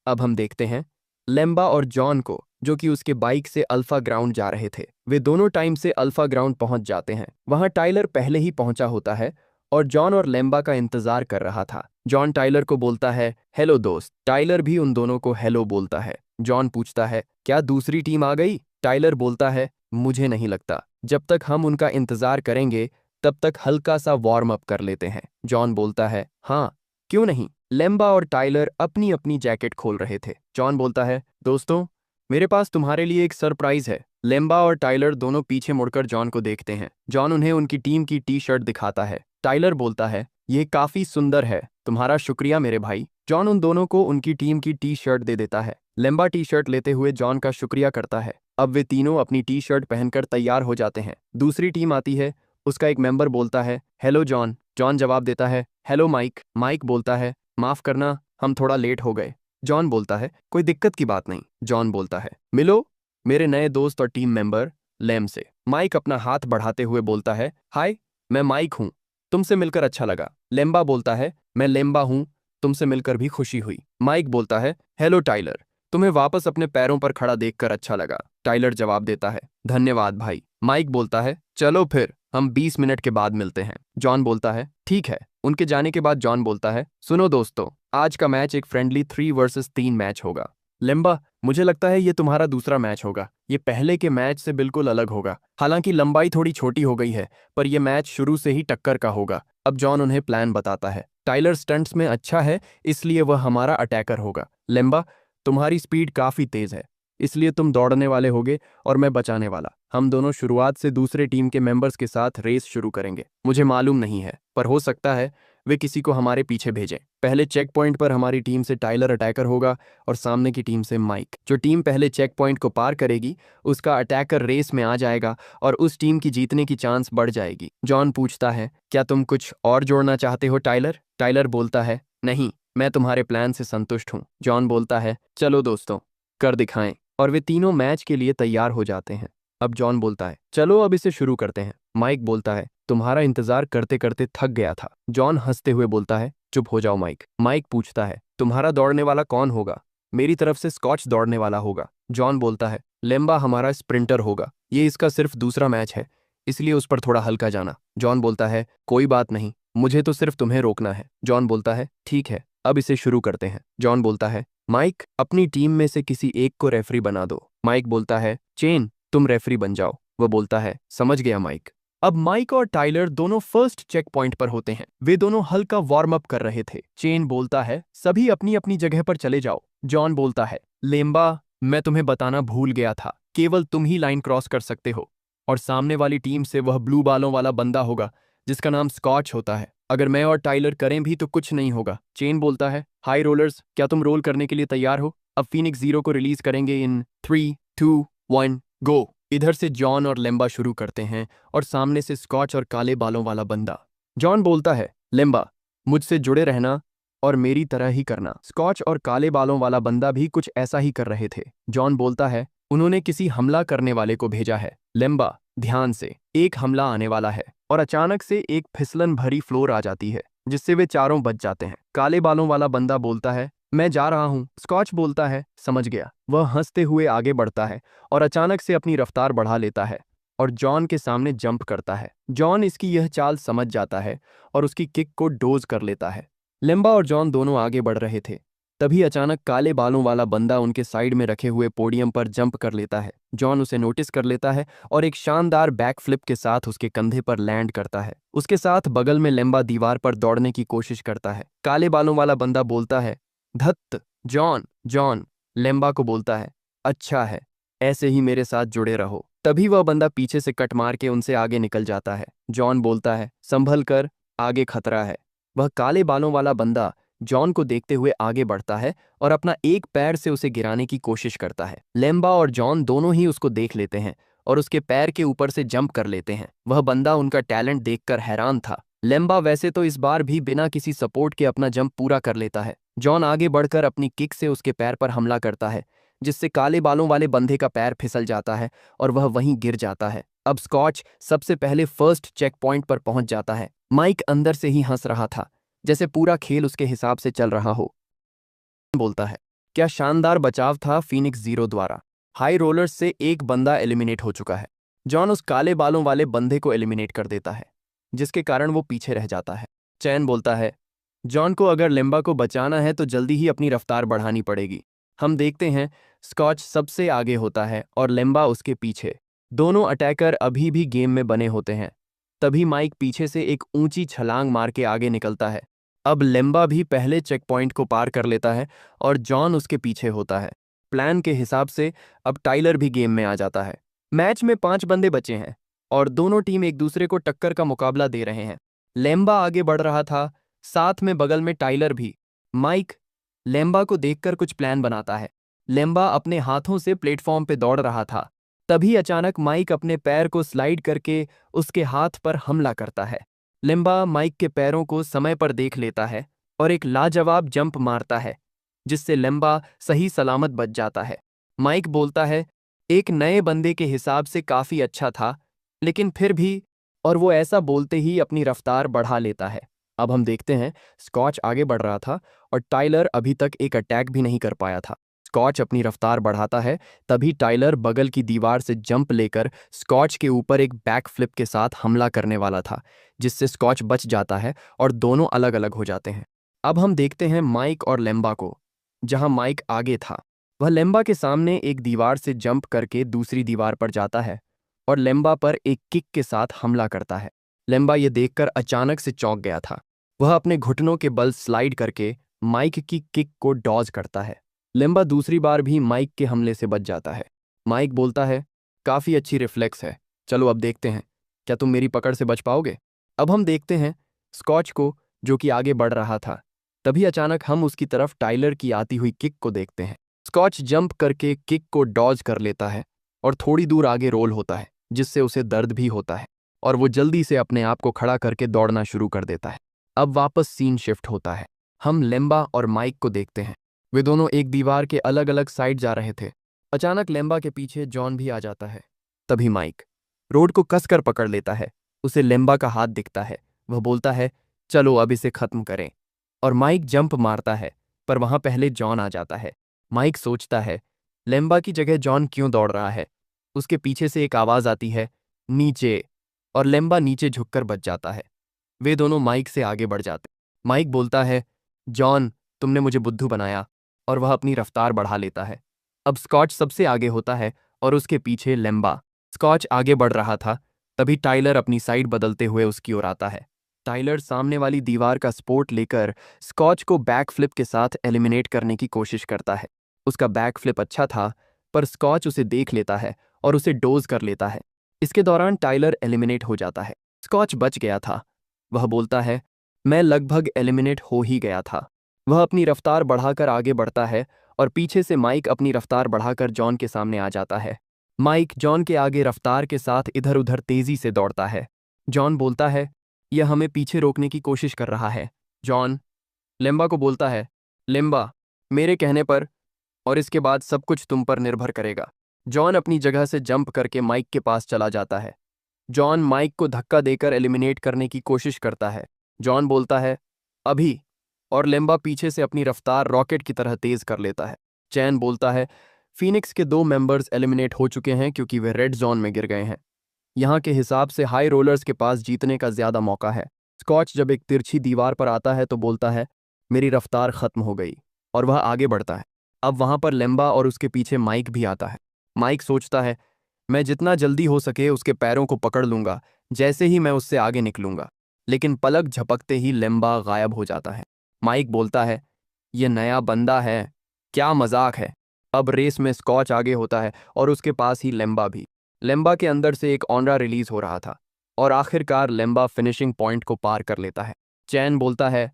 B: अब हम देखते हैं लेम्बा और जॉन को जो कि उसके बाइक से अल्फा ग्राउंड जा रहे थे। वे दोनों टाइम से अल्फा ग्राउंड पहुंच जाते हैं। वहां टाइलर पहले ही पहुंचा होता है और जॉन और लेम्बा का इंतजार कर रहा था। जॉन टाइलर को बोलता है, हेलो दोस्त। टाइलर भी उन दोनों को हेलो बोलता है। जॉन पूछता है, क्या दूसरी टीम आ गई? टाइलर बोलता है, मुझे नहीं लगता। जब तक हम उनका इंतजार करेंगे तब तक हल्का सा वार्म अप कर लेते हैं। जॉन बोलता है, हाँ क्यों नहीं। लेम्बा और टाइलर अपनी अपनी जैकेट खोल रहे थे। जॉन बोलता है, दोस्तों मेरे पास तुम्हारे लिए एक सरप्राइज है। लेम्बा और टाइलर दोनों पीछे मुड़कर जॉन को देखते हैं। जॉन उन्हें उनकी टीम की टी शर्ट दिखाता है। टाइलर बोलता है, यह काफी सुंदर है, तुम्हारा शुक्रिया मेरे भाई। जॉन उन दोनों को उनकी टीम की टी शर्ट दे देता है। लेम्बा टी शर्ट लेते हुए जॉन का शुक्रिया करता है। अब वे तीनों अपनी टी शर्ट पहनकर तैयार हो जाते हैं। दूसरी टीम आती है। उसका एक मेंबर बोलता है, हेलो जॉन। जॉन जवाब देता है, हेलो माइक। माइक बोलता है, माफ करना हम थोड़ा लेट हो गए। जॉन बोलता है, कोई दिक्कत की बात नहीं। जॉन बोलता है, मिलो मेरे नए दोस्त और टीम मेंबर लेम से। माइक अपना हाथ बढ़ाते हुए बोलता है, हाय मैं माइक हूं, तुमसे मिलकर अच्छा लगा। लेम्बा बोलता है, मैं लेम्बा हूं, तुमसे मिलकर भी खुशी हुई। माइक बोलता है, हेलो टाइलर, तुम्हें वापस अपने पैरों पर खड़ा देखकर अच्छा लगा। टाइलर जवाब देता है, धन्यवाद भाई। माइक बोलता है, चलो फिर हम 20 मिनट के बाद मिलते हैं। जॉन बोलता है, ठीक है। उनके जाने के बाद जॉन बोलता है, सुनो दोस्तों, आज का मैच एक फ्रेंडली 3 वर्सेस 3 मैच होगा। लेम्बा, मुझे लगता है ये तुम्हारा दूसरा मैच होगा। ये पहले के मैच से बिल्कुल अलग होगा। हालांकि लंबाई थोड़ी छोटी हो गई है, पर यह मैच शुरू से ही टक्कर का होगा। अब जॉन उन्हें प्लान बताता है। टाइलर स्टंट्स में अच्छा है, इसलिए वह हमारा अटैकर होगा। लेम्बा, तुम्हारी स्पीड काफी तेज है, इसलिए तुम दौड़ने वाले होगे और मैं बचाने वाला। हम दोनों शुरुआत से दूसरे टीम के मेंबर्स के साथ रेस शुरू करेंगे। मुझे मालूम नहीं है, पर हो सकता है वे किसी को हमारे पीछे भेजें। पहले चेक पॉइंट पर हमारी टीम से टाइलर अटैकर होगा और सामने की टीम से माइक। जो टीम पहले चेक पॉइंट को पार करेगी उसका अटैकर रेस में आ जाएगा और उस टीम की जीतने की चांस बढ़ जाएगी। जॉन पूछता है, क्या तुम कुछ और जोड़ना चाहते हो टाइलर? टाइलर बोलता है, नहीं, मैं तुम्हारे प्लान से संतुष्ट हूँ। जॉन बोलता है, चलो दोस्तों कर दिखाएं। और वे तीनों मैच के लिए तैयार हो जाते हैं। अब जॉन बोलता है, चलो अब इसे शुरू करते हैं। माइक बोलता है, तुम्हारा इंतजार करते करते थक गया था। जॉन हंसते हुए बोलता है, चुप हो जाओ माइक। माइक पूछता है, तुम्हारा दौड़ने वाला कौन होगा? मेरी तरफ से स्कॉच दौड़ने वाला होगा। जॉन बोलता है, लेम्बा हमारा स्प्रिंटर होगा। ये इसका सिर्फ दूसरा मैच है, इसलिए उस पर थोड़ा हल्का जाना। जॉन बोलता है, कोई बात नहीं, मुझे तो सिर्फ तुम्हें रोकना है। जॉन बोलता है, ठीक है, अब इसे शुरू करते हैं। जॉन बोलता है, माइक अपनी टीम में से किसी एक को रेफरी बना दो। माइक बोलता है, चेन तुम रेफरी बन जाओ। वह बोलता है, समझ गया माइक। अब माइक और टाइलर दोनों फर्स्ट चेक पॉइंट पर होते हैं। वे दोनों हल्का वार्म अप कर रहे थे। चेन बोलता है, सभी अपनी अपनी जगह पर चले जाओ। जॉन बोलता है, लेम्बा मैं तुम्हें बताना भूल गया था, केवल तुम ही लाइन क्रॉस कर सकते हो और सामने वाली टीम से वह ब्लू बालों वाला बंदा होगा जिसका नाम स्कॉच होता है। अगर मैं और टाइलर करें भी तो कुछ नहीं होगा। चेन बोलता है, हाई रोलर्स, क्या तुम रोल करने के लिए तैयार हो? अब फीनिक्स जीरो को रिलीज करेंगे इन 3, 2, 1 गो। इधर से जॉन और लेम्बा शुरू करते हैं और सामने से स्कॉच और काले बालों वाला बंदा। जॉन बोलता है, लेम्बा मुझसे जुड़े रहना और मेरी तरह ही करना। स्कॉच और काले बालों वाला बंदा भी कुछ ऐसा ही कर रहे थे। जॉन बोलता है, उन्होंने किसी हमला करने वाले को भेजा है। लेम्बा, ध्यान से, एक हमला आने वाला है। और अचानक से एक फिसलन भरी फ्लोर आ जाती है जिससे वे चारों बच जाते हैं। काले बालों वाला बंदा बोलता है, मैं जा रहा हूं, स्कॉच बोलता है। समझ गया। वह हंसते हुए आगे बढ़ता है और अचानक से अपनी रफ्तार बढ़ा लेता है और जॉन के सामने जंप करता है। जॉन इसकी यह चाल समझ जाता है और उसकी किक को डोज कर लेता है। लिम्बा और जॉन दोनों आगे बढ़ रहे थे। तभी अचानक काले बालों वाला बंदा उनके साइड में रखे हुए पोडियम पर जंप कर लेता है। जॉन उसे नोटिस कर लेता है और एक शानदार बैक फ्लिप के साथ उसके कंधे पर लैंड करता है। उसके साथ बगल में लिम्बा दीवार पर दौड़ने की कोशिश करता है। काले बालों वाला बंदा बोलता है, धत्त जॉन। जॉन लेम्बा को बोलता है, अच्छा है, ऐसे ही मेरे साथ जुड़े रहो। तभी वह बंदा पीछे से कट मार के उनसे आगे निकल जाता है। जॉन बोलता है, संभल कर, आगे खतरा है। वह काले बालों वाला बंदा जॉन को देखते हुए आगे बढ़ता है और अपना एक पैर से उसे गिराने की कोशिश करता है। लेम्बा और जॉन दोनों ही उसको देख लेते हैं और उसके पैर के ऊपर से जंप कर लेते हैं। वह बंदा उनका टैलेंट देखकर हैरान था। लेम्बा वैसे तो इस बार भी बिना किसी सपोर्ट के अपना जंप पूरा कर लेता है। जॉन आगे बढ़कर अपनी किक से उसके पैर पर हमला करता है, जिससे काले बालों वाले बंदे का पैर फिसल जाता है और वह वहीं गिर जाता है। अब स्कॉच सबसे पहले फर्स्ट चेक पॉइंट पर पहुंच जाता है। माइक अंदर से ही हंस रहा था, जैसे पूरा खेल उसके हिसाब से चल रहा हो। बोलता है, क्या शानदार बचाव था फीनिक्स जीरो द्वारा। हाई रोलर्स से एक बंदा एलिमिनेट हो चुका है। जॉन उस काले बालों वाले बंदे को एलिमिनेट कर देता है, जिसके कारण वो पीछे रह जाता है। चैन बोलता है, जॉन को अगर लिम्बा को बचाना है तो जल्दी ही अपनी रफ्तार बढ़ानी पड़ेगी। हम देखते हैं स्कॉच सबसे आगे होता है और लिम्बा उसके पीछे। दोनों अटैकर अभी भी गेम में बने होते हैं। तभी माइक पीछे से एक ऊंची छलांग मार के आगे निकलता है। अब लिम्बा भी पहले चेक पॉइंट को पार कर लेता है और जॉन उसके पीछे होता है। प्लान के हिसाब से अब टाइलर भी गेम में आ जाता है। मैच में 5 बंदे बचे हैं और दोनों टीम एक दूसरे को टक्कर का मुकाबला दे रहे हैं। लिम्बा आगे बढ़ रहा था, साथ में बगल में टाइलर भी। माइक लेम्बा को देखकर कुछ प्लान बनाता है। लेम्बा अपने हाथों से प्लेटफॉर्म पे दौड़ रहा था। तभी अचानक माइक अपने पैर को स्लाइड करके उसके हाथ पर हमला करता है। लिम्बा माइक के पैरों को समय पर देख लेता है और एक लाजवाब जंप मारता है, जिससे लिम्बा सही सलामत बच जाता है। माइक बोलता है, एक नए बंदे के हिसाब से काफी अच्छा था, लेकिन फिर भी, और वो ऐसा बोलते ही अपनी रफ्तार बढ़ा लेता है। अब हम देखते हैं स्कॉच आगे बढ़ रहा था और टाइलर अभी तक एक अटैक भी नहीं कर पाया था। स्कॉच अपनी रफ्तार बढ़ाता है, तभी टाइलर बगल की दीवार से जंप लेकर स्कॉच के ऊपर एक बैक फ्लिप के साथ हमला करने वाला था, जिससे स्कॉच बच जाता है और दोनों अलग अलग हो जाते हैं। अब हम देखते हैं माइक और लेम्बा को। जहां माइक आगे था, वह लेम्बा के सामने एक दीवार से जंप करके दूसरी दीवार पर जाता है और लेम्बा पर एक किक के साथ हमला करता है। लेम्बा ये देखकर अचानक से चौंक गया था। वह अपने घुटनों के बल स्लाइड करके माइक की किक को डॉज करता है। लेम्बा दूसरी बार भी माइक के हमले से बच जाता है। माइक बोलता है, काफी अच्छी रिफ्लेक्स है, चलो अब देखते हैं, क्या तुम मेरी पकड़ से बच पाओगे। अब हम देखते हैं स्कॉच को, जो कि आगे बढ़ रहा था। तभी अचानक हम उसकी तरफ टाइलर की आती हुई किक को देखते हैं। स्कॉच जंप करके किक को डॉज कर लेता है और थोड़ी दूर आगे रोल होता है, जिससे उसे दर्द भी होता है और वो जल्दी से अपने आप को खड़ा करके दौड़ना शुरू कर देता है। अब वापस सीन शिफ्ट होता है। हम लेम्बा और माइक को देखते हैं। वे दोनों एक दीवार के अलग अलग साइड जा रहे थे। अचानक लेम्बा के पीछे जॉन भी आ जाता है। तभी माइक रोड को कसकर पकड़ लेता है। उसे लेम्बा का हाथ दिखता है। वह बोलता है, चलो अब इसे खत्म करें। और माइक जंप मारता है, पर वहां पहले जॉन आ जाता है। माइक सोचता है, लेम्बा की जगह जॉन क्यों दौड़ रहा है। उसके पीछे से एक आवाज आती है, नीचे, और लेम्बा नीचे झुककर बच जाता है। वे दोनों माइक से आगे बढ़ जाते। माइक बोलता है, जॉन, तुमने मुझे बुद्धू बनाया, और वह अपनी रफ्तार बढ़ा लेता है। अब स्कॉच सबसे आगे होता है और उसके पीछे लेम्बा। स्कॉच आगे बढ़ रहा था, तभी टाइलर अपनी साइड बदलते हुए उसकी ओर आता है। टाइलर सामने वाली दीवार का सपोर्ट लेकर स्कॉच को बैक फ्लिप के साथ एलिमिनेट करने की कोशिश करता है। उसका बैक फ्लिप अच्छा था, पर स्कॉच उसे देख लेता है और उसे डोज कर लेता है। इसके दौरान टाइलर एलिमिनेट हो जाता है। स्कॉच बच गया था। वह बोलता है, मैं लगभग एलिमिनेट हो ही गया था। वह अपनी रफ्तार बढ़ाकर आगे बढ़ता है और पीछे से माइक अपनी रफ्तार बढ़ाकर जॉन के सामने आ जाता है। माइक जॉन के आगे रफ्तार के साथ इधर उधर तेजी से दौड़ता है। जॉन बोलता है, यह हमें पीछे रोकने की कोशिश कर रहा है। जॉन लेम्बा को बोलता है, लेम्बा, मेरे कहने पर और इसके बाद सब कुछ तुम पर निर्भर करेगा। जॉन अपनी जगह से जंप करके माइक के पास चला जाता है। जॉन माइक को धक्का देकर एलिमिनेट करने की कोशिश करता है। जॉन बोलता है, अभी, और लेम्बा पीछे से अपनी रफ्तार रॉकेट की तरह तेज कर लेता है। चैन बोलता है, फीनिक्स के 2 मेंबर्स एलिमिनेट हो चुके हैं क्योंकि वे रेड जोन में गिर गए हैं। यहाँ के हिसाब से हाई रोलर्स के पास जीतने का ज्यादा मौका है। स्कॉच जब एक तिरछी दीवार पर आता है तो बोलता है, मेरी रफ्तार खत्म हो गई, और वह आगे बढ़ता है। अब वहां पर लेम्बा और उसके पीछे माइक भी आता है। माइक सोचता है, मैं जितना जल्दी हो सके उसके पैरों को पकड़ लूंगा जैसे ही मैं उससे आगे निकलूंगा। लेकिन पलक झपकते ही लेम्बा गायब हो जाता है। माइक बोलता है, ये नया बंदा है, क्या मजाक है। अब रेस में स्कॉच आगे होता है और उसके पास ही लेम्बा भी। लेम्बा के अंदर से एक ऑनरा रिलीज हो रहा था और आखिरकार लेम्बा फिनिशिंग पॉइंट को पार कर लेता है। चैन बोलता है,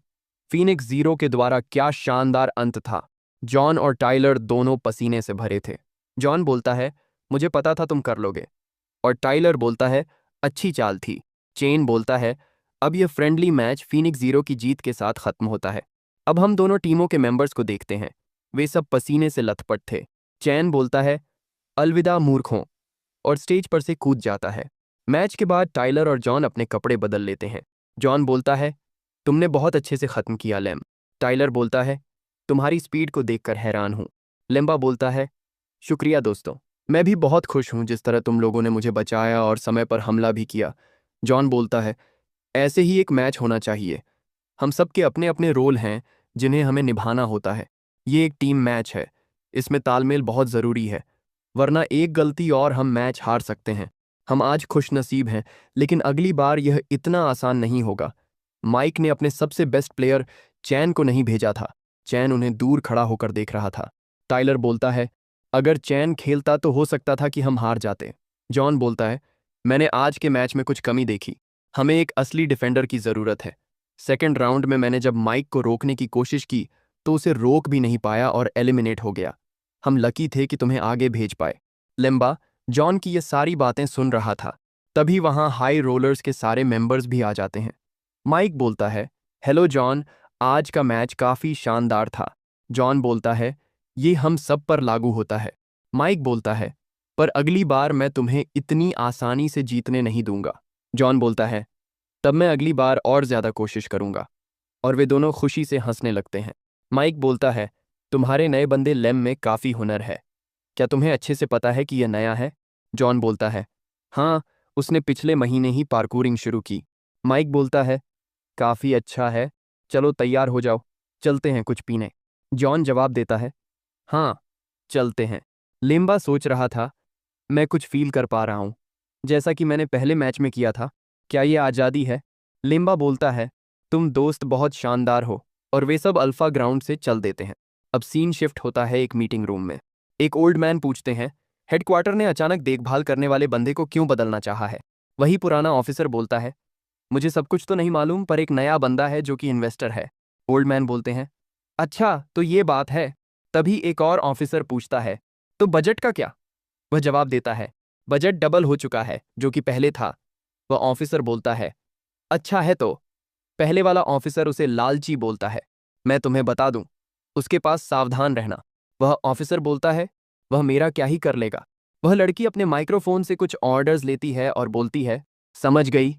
B: फीनिक्स जीरो के द्वारा क्या शानदार अंत था। जॉन और टाइलर दोनों पसीने से भरे थे। जॉन बोलता है, मुझे पता था तुम कर लोगे। और टाइलर बोलता है, अच्छी चाल थी। चेन बोलता है, अब यह फ्रेंडली मैच फीनिक्स जीरो की जीत के साथ खत्म होता है। अब हम दोनों टीमों के मेंबर्स को देखते हैं, वे सब पसीने से लथपथ थे। चैन बोलता है, अलविदा मूर्खों, और स्टेज पर से कूद जाता है। मैच के बाद टाइलर और जॉन अपने कपड़े बदल लेते हैं। जॉन बोलता है, तुमने बहुत अच्छे से खत्म किया लेम। टाइलर बोलता है, तुम्हारी स्पीड को देखकर हैरान हूं। लेम्बा बोलता है, शुक्रिया दोस्तों, मैं भी बहुत खुश हूं जिस तरह तुम लोगों ने मुझे बचाया और समय पर हमला भी किया। जॉन बोलता है, ऐसे ही एक मैच होना चाहिए। हम सबके अपने अपने रोल हैं जिन्हें हमें निभाना होता है। ये एक टीम मैच है, इसमें तालमेल बहुत ज़रूरी है, वरना एक गलती और हम मैच हार सकते हैं। हम आज खुशनसीब हैं, लेकिन अगली बार यह इतना आसान नहीं होगा। माइक ने अपने सबसे बेस्ट प्लेयर चैन को नहीं भेजा था। चैन उन्हें दूर खड़ा होकर देख रहा था। टाइलर बोलता है, अगर चैन खेलता तो हो सकता था कि हम हार जाते। जॉन बोलता है, मैंने आज के मैच में कुछ कमी देखी। हमें एक असली डिफेंडर की ज़रूरत है। सेकंड राउंड में मैंने जब माइक को रोकने की कोशिश की तो उसे रोक भी नहीं पाया और एलिमिनेट हो गया। हम लकी थे कि तुम्हें आगे भेज पाए। लेम्बा जॉन की ये सारी बातें सुन रहा था। तभी वहां हाई रोलर्स के सारे मेंबर्स भी आ जाते हैं। माइक बोलता है, हेलो जॉन, आज का मैच काफ़ी शानदार था। जॉन बोलता है, ये हम सब पर लागू होता है। माइक बोलता है, पर अगली बार मैं तुम्हें इतनी आसानी से जीतने नहीं दूंगा। जॉन बोलता है, तब मैं अगली बार और ज़्यादा कोशिश करूंगा। और वे दोनों खुशी से हंसने लगते हैं। माइक बोलता है, तुम्हारे नए बंदे लेम में काफ़ी हुनर है। क्या तुम्हें अच्छे से पता है कि यह नया है? जॉन बोलता है, हाँ, उसने पिछले महीने ही पार्कूरिंग शुरू की। माइक बोलता है, काफ़ी अच्छा है, चलो तैयार हो जाओ, चलते हैं कुछ पीने। जॉन जवाब देता है, हाँ, चलते हैं। लिम्बा सोच रहा था, मैं कुछ फील कर पा रहा हूँ, जैसा कि मैंने पहले मैच में किया था। क्या ये आज़ादी है? लिम्बा बोलता है, तुम दोस्त बहुत शानदार हो। और वे सब अल्फा ग्राउंड से चल देते हैं। अब सीन शिफ्ट होता है एक मीटिंग रूम में। एक ओल्ड मैन पूछते हैं, हेडक्वार्टर ने अचानक देखभाल करने वाले बंदे को क्यों बदलना चाहा है? वही पुराना ऑफिसर बोलता है, मुझे सब कुछ तो नहीं मालूम, पर एक नया बंदा है जो कि इन्वेस्टर है। ओल्ड मैन बोलते हैं, अच्छा तो ये बात है। तभी एक और ऑफिसर पूछता है, तो बजट का क्या? वह जवाब देता है, बजट डबल हो चुका है जो कि पहले था। वह ऑफिसर बोलता है, अच्छा है तो। पहले वाला ऑफिसर उसे लालची बोलता है, मैं तुम्हें बता दूं, उसके पास सावधान रहना। वह ऑफिसर बोलता है, वह मेरा क्या ही कर लेगा। वह लड़की अपने माइक्रोफोन से कुछ ऑर्डर्स लेती है और बोलती है, समझ गई।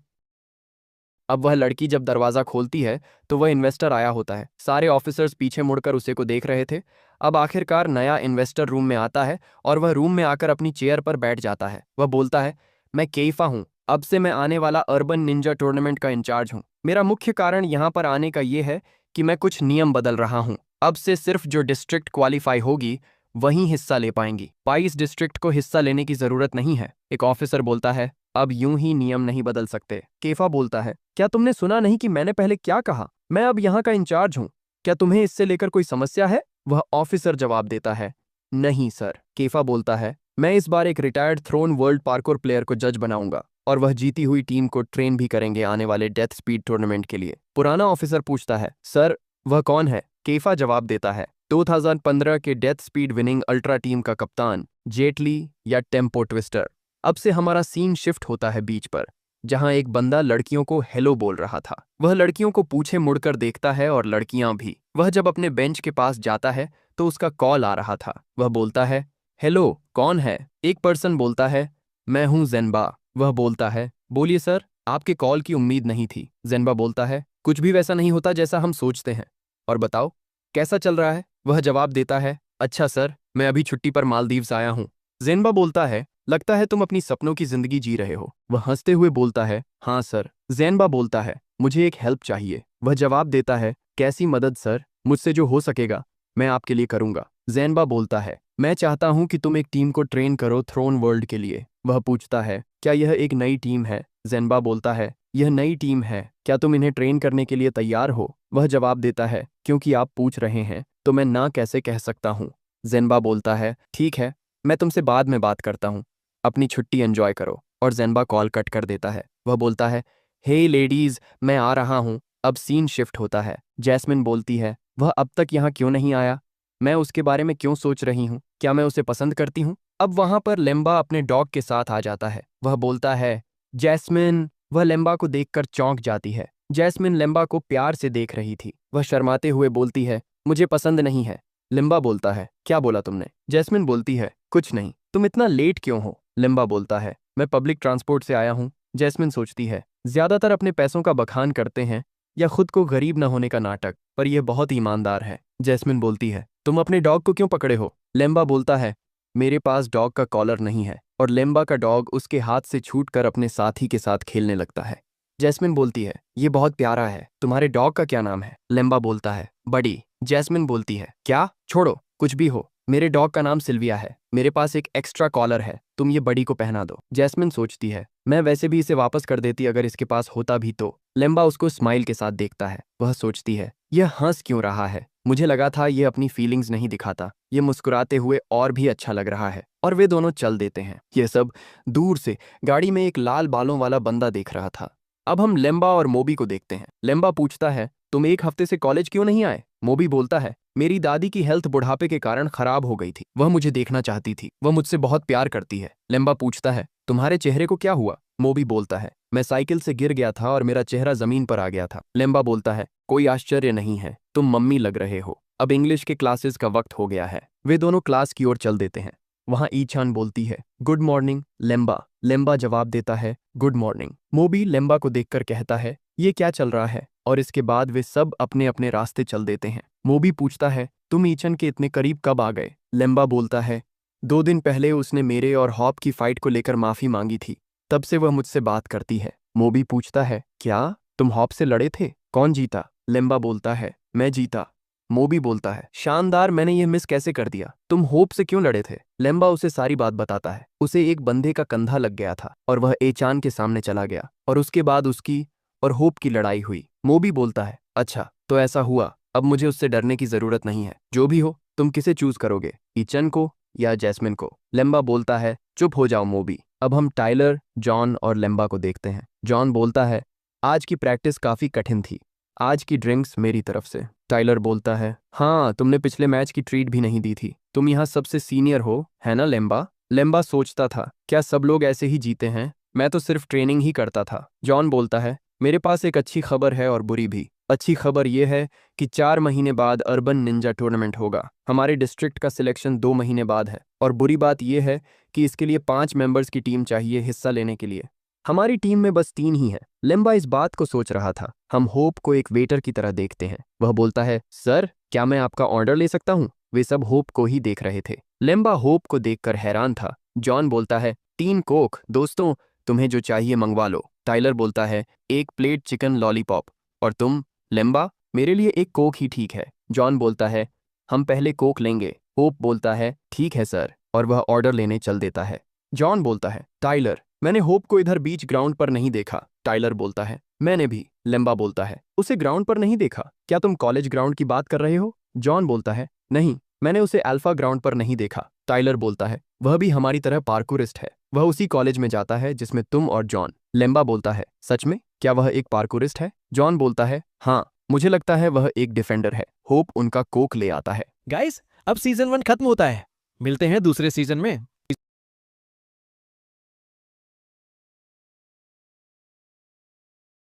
B: अब वह लड़की जब दरवाज़ा खोलती है तो वह इन्वेस्टर आया होता है। सारे ऑफिसर्स पीछे मुड़कर उसे को देख रहे थे। अब आखिरकार नया इन्वेस्टर रूम में आता है और वह रूम में आकर अपनी चेयर पर बैठ जाता है। वह बोलता है, मैं केइफा हूँ, अब से मैं आने वाला अर्बन निंजा टूर्नामेंट का इंचार्ज हूँ। मेरा मुख्य कारण यहाँ पर आने का ये है कि मैं कुछ नियम बदल रहा हूँ। अब से सिर्फ जो डिस्ट्रिक्ट क्वालिफाई होगी वहीं हिस्सा ले पाएंगी। 22 डिस्ट्रिक्ट को हिस्सा लेने की जरूरत नहीं है। एक ऑफिसर बोलता है, अब यूं ही नियम नहीं बदल सकते। केफा बोलता है, क्या तुमने सुना नहीं कि मैंने पहले क्या कहा? मैं अब यहाँ का इंचार्ज हूँ। क्या तुम्हें इससे लेकर कोई समस्या है? वह ऑफिसर जवाब देता है, नहीं सर। केफा बोलता है, मैं इस बार एक रिटायर्ड थ्रोन वर्ल्ड पार्कोर प्लेयर को जज बनाऊंगा और वह जीती हुई टीम को ट्रेन भी करेंगे आने वाले डेथ स्पीड टूर्नामेंट के लिए। पुराना ऑफिसर पूछता है, सर वह कौन है? केफा जवाब देता है, 2015 के death speed winning ultra team का कप्तान जेटली या टेम्पो ट्विस्टर। अब से हमारा सीन शिफ्ट होता है बीच पर, जहां एक बंदा लड़कियों को हेलो बोल रहा था। वह लड़कियों को पीछे मुड़कर देखता है और लड़कियां भी। वह जब अपने बेंच के पास जाता है तो उसका कॉल आ रहा था। वह बोलता है, हेलो, कौन है? एक पर्सन बोलता है, मैं हूं जेनबा। वह बोलता है, बोलिए सर, आपके कॉल की उम्मीद नहीं थी। जेनबा बोलता है, कुछ भी वैसा नहीं होता जैसा हम सोचते हैं। और बताओ कैसा चल रहा है। वह जवाब देता है, अच्छा सर, मैं अभी छुट्टी पर मालदीव्स आया हूँ। जेनबा बोलता है, लगता है तुम अपनी सपनों की जिंदगी जी रहे हो। वह हंसते हुए बोलता है, हाँ सर। जेनबा बोलता है, मुझे एक हेल्प चाहिए। वह जवाब देता है, कैसी मदद सर, मुझसे जो हो सकेगा मैं आपके लिए करूंगा। जेनबा बोलता है, मैं चाहता हूं कि तुम एक टीम को ट्रेन करो थ्रोन वर्ल्ड के लिए। वह पूछता है, क्या यह एक नई टीम है। जेनबा बोलता है, यह नई टीम है, क्या तुम इन्हें ट्रेन करने के लिए तैयार हो। वह जवाब देता है, क्योंकि आप पूछ रहे हैं तो मैं ना कैसे कह सकता हूँ। जेनबा बोलता है, ठीक है, मैं तुमसे बाद में बात करता हूँ, अपनी छुट्टी एंजॉय करो। और जेनबा कॉल कट कर देता है। वह बोलता है, हे लेडीज, मैं आ रहा हूँ। अब सीन शिफ्ट होता है। जैस्मिन बोलती है, वह अब तक यहाँ क्यों नहीं आया, मैं उसके बारे में क्यों सोच रही हूँ, क्या मैं उसे पसंद करती हूँ। अब वहां पर लेम्बा अपने डॉग के साथ आ जाता है। वह बोलता है, जैस्मिन। वह लेम्बा को देखकर चौंक जाती है। जैस्मिन लेम्बा को प्यार से देख रही थी। वह शर्माते हुए बोलती है, मुझे पसंद नहीं है। लिम्बा बोलता है, क्या बोला तुमने। जैस्मिन बोलती है, कुछ नहीं, तुम इतना लेट क्यों हो। लिम्बा बोलता है, मैं पब्लिक ट्रांसपोर्ट से आया हूँ। जैस्मिन सोचती है, ज्यादातर अपने पैसों का बखान करते हैं या खुद को गरीब न होने का नाटक, पर यह बहुत ईमानदार है। जैस्मिन बोलती है, तुम अपने डॉग को क्यों पकड़े हो। लेम्बा बोलता है, मेरे पास डॉग का कॉलर नहीं है। और लेम्बा का डॉग उसके हाथ से छूटकर अपने साथी के साथ खेलने लगता है। जैस्मिन बोलती है, ये बहुत प्यारा है, तुम्हारे डॉग का क्या नाम है। लेम्बा बोलता है, बडी। जैस्मिन बोलती है, क्या, छोड़ो, कुछ भी हो, मेरे डॉग का नाम सिल्विया है, मेरे पास एक एक्स्ट्रा कॉलर है, तुम ये बडी को पहना दो। जैस्मिन सोचती है, मैं वैसे भी इसे वापस कर देती अगर इसके पास होता भी तो। लेम्बा उसको स्माइल के साथ देखता है। वह सोचती है, यह हंस क्यों रहा है, मुझे लगा था ये अपनी फीलिंग्स नहीं दिखाता, ये मुस्कुराते हुए और भी अच्छा लग रहा है। और वे दोनों चल देते हैं। ये सब दूर से गाड़ी में एक लाल बालों वाला बंदा देख रहा था। अब हम लेम्बा और मोबी को देखते हैं। लेम्बा पूछता है, तुम एक हफ्ते से कॉलेज क्यों नहीं आए। मोबी बोलता है, मेरी दादी की हेल्थ बुढ़ापे के कारण खराब हो गई थी, वह मुझे देखना चाहती थी, वह मुझसे बहुत प्यार करती है। लेम्बा पूछता है, तुम्हारे चेहरे को क्या हुआ। मोबी बोलता है, मैं साइकिल से गिर गया था और मेरा चेहरा जमीन पर आ गया था। लेम्बा बोलता है, कोई आश्चर्य नहीं है, तुम मम्मी लग रहे हो। अब इंग्लिश के क्लासेस का वक्त हो गया है। वे दोनों क्लास की ओर चल देते हैं। वहां ईचान बोलती है, गुड मॉर्निंग लेम्बा। लेम्बा जवाब देता है, गुड मॉर्निंग। मोबी लेम्बा को देखकर कहता है, ये क्या चल रहा है। और इसके बाद वे सब अपने अपने रास्ते चल देते हैं। मोबी पूछता है, तुम ईचन के इतने करीब कब आ गए। लेम्बा बोलता है, 2 दिन पहले उसने मेरे और हॉप की फाइट को लेकर माफी मांगी थी, तब से वह मुझसे बात करती है। मोबी पूछता है, क्या तुम हॉप से लड़े थे, कौन जीता। लेम्बा बोलता है, मैं जीता। मोबी बोलता है, शानदार, मैंने ये मिस कैसे कर दिया, तुम होप से क्यों लड़े थे। लेम्बा उसे सारी बात बताता है। उसे एक बंदे का कंधा लग गया था और वह एचान के सामने चला गया और उसके बाद उसकी और होप की लड़ाई हुई। मोबी बोलता है, अच्छा तो ऐसा हुआ, अब मुझे उससे डरने की जरूरत नहीं है। जो भी हो, तुम किसे चूज करोगे, ईचन को या जैस्मिन को। लेम्बा बोलता है, चुप हो जाओ मोबी। अब हम टाइलर, जॉन और लेम्बा को देखते हैं। जॉन बोलता है, आज की प्रैक्टिस काफी कठिन थी, आज की ड्रिंक्स मेरी तरफ से। टाइलर बोलता है, हाँ, तुमने पिछले मैच की ट्रीट भी नहीं दी थी, तुम यहाँ सबसे सीनियर हो, है ना लेम्बा। लेम्बा सोचता था, क्या सब लोग ऐसे ही जीते हैं, मैं तो सिर्फ ट्रेनिंग ही करता था। जॉन बोलता है, मेरे पास एक अच्छी खबर है और बुरी भी। अच्छी खबर यह है कि 4 महीने बाद अर्बन निंजा टूर्नामेंट होगा। हमारे डिस्ट्रिक्ट का सिलेक्शन 2 महीने बाद है। और बुरी बात यह है कि इसके लिए 5 मेंबर्स की टीम चाहिए हिस्सा लेने के लिए। हमारी टीम में बस 3 ही है। लेम्बा इस बात को सोच रहा था। हम होप को एक वेटर की तरह देखते हैं। वह बोलता है, सर, क्या मैं आपका ऑर्डर ले सकता हूँ। वे सब होप को ही देख रहे थे। लेम्बा होप को देखकर हैरान था। जॉन बोलता है, 3 कोक, दोस्तों, तुम्हें जो चाहिए मंगवा लो। टाइलर बोलता है, 1 प्लेट चिकन लॉलीपॉप। और तुम। लेम्बा, मेरे लिए 1 कोक ही ठीक है। जॉन बोलता है, हम पहले कोक लेंगे। होप बोलता है, ठीक है सर, और वह ऑर्डर लेने चल देता है। जॉन बोलता है, टाइलर, मैंने होप को इधर बीच ग्राउंड पर नहीं देखा। टाइलर बोलता है, मैंने भी। लेम्बा बोलता है, उसे ग्राउंड पर नहीं देखा, क्या तुम कॉलेज ग्राउंड की बात कर रहे हो। जॉन बोलता है, नहीं, मैंने उसे अल्फा ग्राउंड पर नहीं देखा। टाइलर बोलता है, वह भी हमारी तरह पार्कूरिस्ट है, वह उसी कॉलेज में जाता है जिसमें तुम और जॉन। लेम्बा बोलता है, सच में, क्या वह एक पार्कूरिस्ट है। जॉन बोलता है, हाँ, मुझे लगता है वह एक डिफेंडर है। होप उनका कोक ले आता है।
A: गाइस, अब सीजन 1 खत्म होता है, मिलते हैं दूसरे सीजन में।